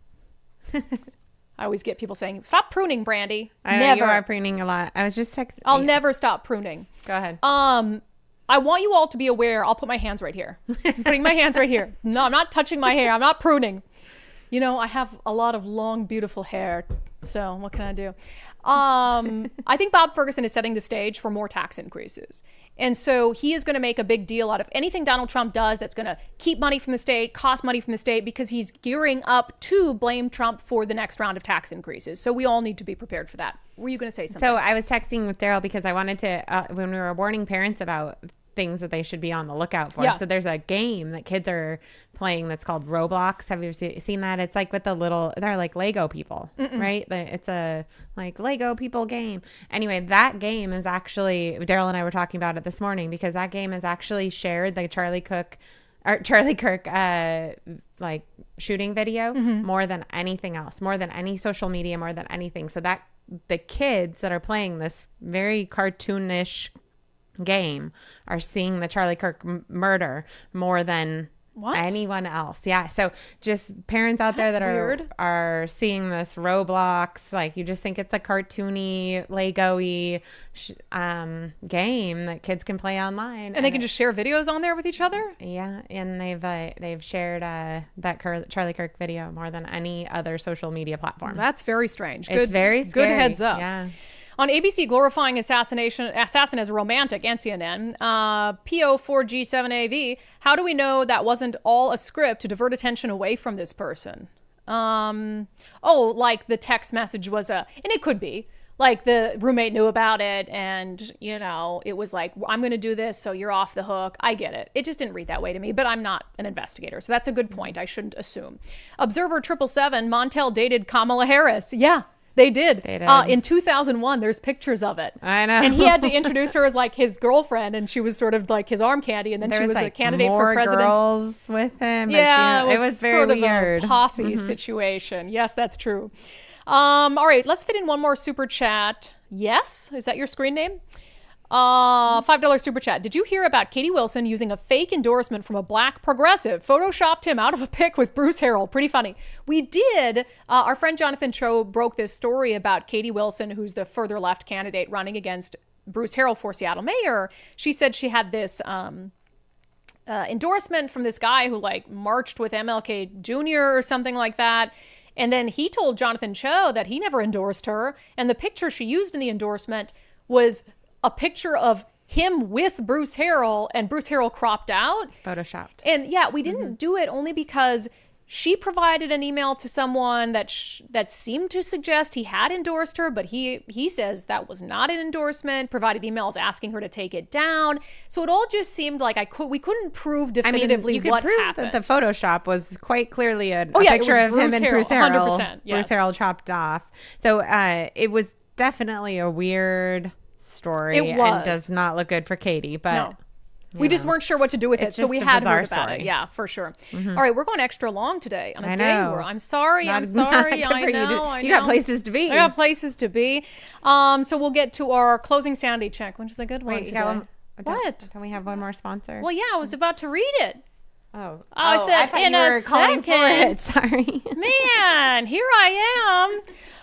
I always get people saying, stop pruning, Brandi. I know you are pruning a lot. I was just texting. I'll never stop pruning. Go ahead. I want you all to be aware. I'll put my hands right here. I'm putting my hands right here. No, I'm not touching my hair. I'm not pruning. You know, I have a lot of long, beautiful hair. So what can I do? I think Bob Ferguson is setting the stage for more tax increases. And so he is going to make a big deal out of anything Donald Trump does that's going to keep money from the state, cost money from the state, because he's gearing up to blame Trump for the next round of tax increases. So we all need to be prepared for that. Were you going to say something? So I was texting with Daryl because I wanted to, when we were warning parents about things that they should be on the lookout for. Yeah. So there's a game that kids are playing that's called Roblox. Have you seen that? It's like with the little, they're like Lego people, right? It's a like Lego people game. Anyway, that game is actually, Daryl and I were talking about it this morning, because that game is actually shared the Charlie Kirk like shooting video more than anything else, more than any social media, more than anything. So that the kids that are playing this very cartoonish game are seeing the Charlie Kirk murder more than anyone else. Yeah. So just parents out there that are seeing this Roblox, like you just think it's a cartoony, Lego-y game that kids can play online, and they can just share videos on there with each other. Yeah, and they've shared that Charlie Kirk video more than any other social media platform. That's very strange. It's very scary. Good heads up. Yeah. On ABC, glorifying assassin as a romantic, and CNN, PO4G7AV, how do we know that wasn't all a script to divert attention away from this person? Like the text message was and it could be, like the roommate knew about it and, it was like, I'm going to do this, so you're off the hook. I get it. It just didn't read that way to me, but I'm not an investigator, so that's a good point. I shouldn't assume. Observer 777, Montel dated Kamala Harris. Yeah. They did. In 2001, there's pictures of it. I know. And he had to introduce her as like his girlfriend, and she was sort of like his arm candy, and then she was like a candidate for president. Girls with him. Yeah, it was very sort weird. Of a posse situation. Yes, that's true. All right, let's fit in one more super chat. Yes, is that your screen name? $5 super chat. Did you hear about Katie Wilson using a fake endorsement from a black progressive, photoshopped him out of a pic with Bruce Harrell? Pretty funny. We did. Our friend Jonathan Cho broke this story about Katie Wilson, who's the further left candidate running against Bruce Harrell for Seattle mayor. She said she had this endorsement from this guy who like marched with MLK Jr. or something like that. And then he told Jonathan Cho that he never endorsed her. And the picture she used in the endorsement was a picture of him with Bruce Harrell, and Bruce Harrell cropped out. Photoshopped. And yeah, we didn't do it only because she provided an email to someone that seemed to suggest he had endorsed her, but he says that was not an endorsement, provided emails asking her to take it down. So it all just seemed like we couldn't prove definitively you could what prove happened. that the Photoshop was quite clearly a picture of him and Bruce Harrell. 100%, yes. Bruce Harrell chopped off. So it was definitely a weird story. It was. And does not look good for Katie, but no. We just weren't sure what to do with it, so we had heard about it. Yeah, for sure. All right, we're going extra long today on a day where I'm sorry. I know. You got places to be. I got places to be. So we'll get to our closing sanity check, which is a good one today. What? Can we have one more sponsor? Well, yeah, I was about to read it. I said thought in you were a calling second. for it. Sorry. Man, here I am.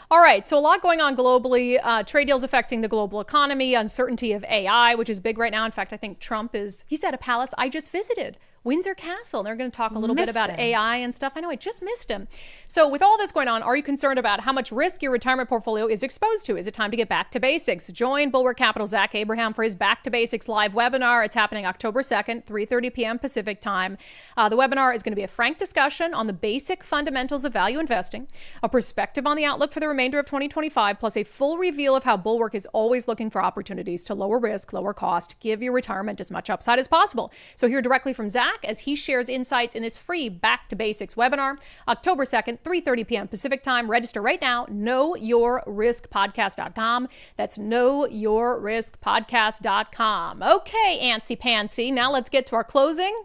All right, so a lot going on globally. Trade deals affecting the global economy, uncertainty of AI, which is big right now. In fact, I think Trump he's at a palace I just visited, Windsor Castle. And they're going to talk a little bit about AI and stuff. I know, I just missed him. So with all this going on, are you concerned about how much risk your retirement portfolio is exposed to? Is it time to get back to basics? Join Bulwark Capital's Zach Abraham for his Back to Basics live webinar. It's happening October 2nd, 3:30 p.m. Pacific time. The webinar is going to be a frank discussion on the basic fundamentals of value investing, a perspective on the outlook for the remainder of 2025, plus a full reveal of how Bulwark is always looking for opportunities to lower risk, lower cost, give your retirement as much upside as possible. So hear directly from Zach as he shares insights in this free Back to Basics webinar, October 2nd, 3:30 p.m. Pacific time. Register right now, knowyourriskpodcast.com. That's knowyourriskpodcast.com. Okay, Antsy Pantsy, now let's get to our closing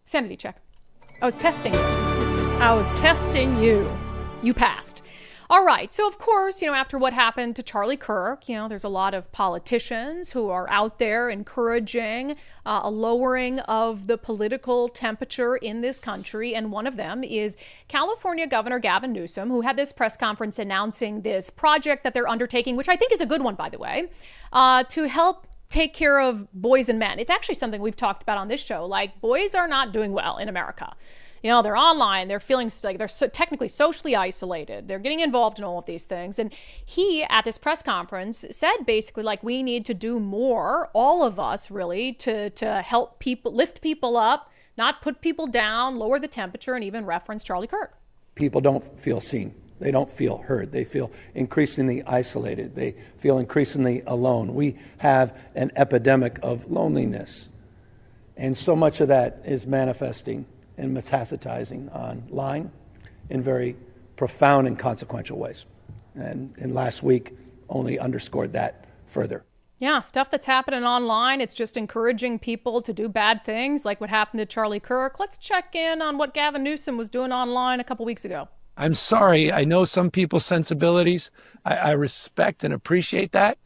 sanity check. I was testing you. You passed. All right. So, of course, after what happened to Charlie Kirk, there's a lot of politicians who are out there encouraging a lowering of the political temperature in this country. And one of them is California Governor Gavin Newsom, who had this press conference announcing this project that they're undertaking, which I think is a good one, by the way, to help take care of boys and men. It's actually something we've talked about on this show. Like, boys are not doing well in America. they're online, they're feeling like they're technically socially isolated, they're getting involved in all of these things. And he, at this press conference, said basically like we need to do more, all of us really, to help people, lift people up, not put people down, lower the temperature, and even reference Charlie Kirk. People don't feel seen. They don't feel heard. They feel increasingly isolated. They feel increasingly alone. We have an epidemic of loneliness. And so much of that is manifesting and metastasizing online in very profound and consequential ways. And last week only underscored that further. Yeah, stuff that's happening online. It's just encouraging people to do bad things like what happened to Charlie Kirk. Let's check in on what Gavin Newsom was doing online a couple weeks ago. I'm sorry. I know some people's sensibilities. I respect and appreciate that.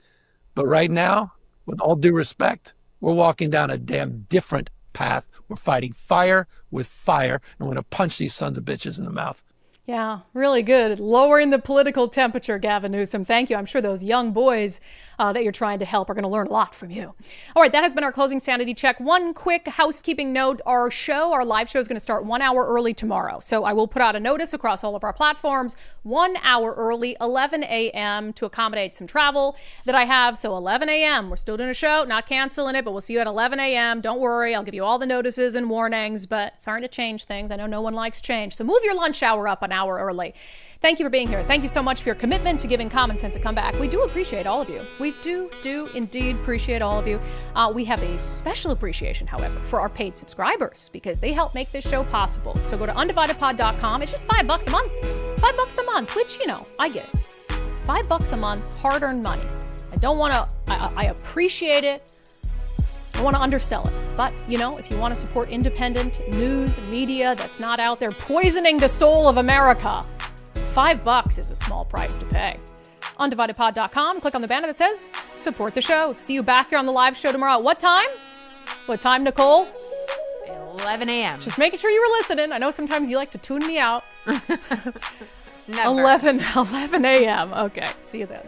But right now, with all due respect, we're walking down a damn different path. We're fighting fire with fire, and we're going to punch these sons of bitches in the mouth. Yeah, really good. Lowering the political temperature, Gavin Newsom. Thank you. I'm sure those young boys that you're trying to help are going to learn a lot from you. All right, that has been our closing sanity check. One quick housekeeping note. Our live show is going to start 1 hour early tomorrow. So I will put out a notice across all of our platforms, 1 hour early, 11 a.m. to accommodate some travel that I have. So 11 a.m. We're still doing a show, not canceling it, but we'll see you at 11 a.m. Don't worry. I'll give you all the notices and warnings, but sorry to change things. I know no one likes change. So move your lunch hour up an hour early. Thank you for being here. Thank you so much for your commitment to giving Common Sense a comeback. We do appreciate all of you. We do indeed appreciate all of you. We have a special appreciation, however, for our paid subscribers because they help make this show possible. So go to undividedpod.com. It's just $5 a month. $5 a month, which, I get it. $5 a month, hard-earned money. I appreciate it. I want to undersell it. But, if you want to support independent news media that's not out there poisoning the soul of America, $5 is a small price to pay. undividedpod.com. Click on the banner that says support the show. See you back here on the live show tomorrow. What time? What time, Nicole? 11 a.m. Just making sure you were listening. I know sometimes you like to tune me out. Never. 11 a.m. Okay. See you then.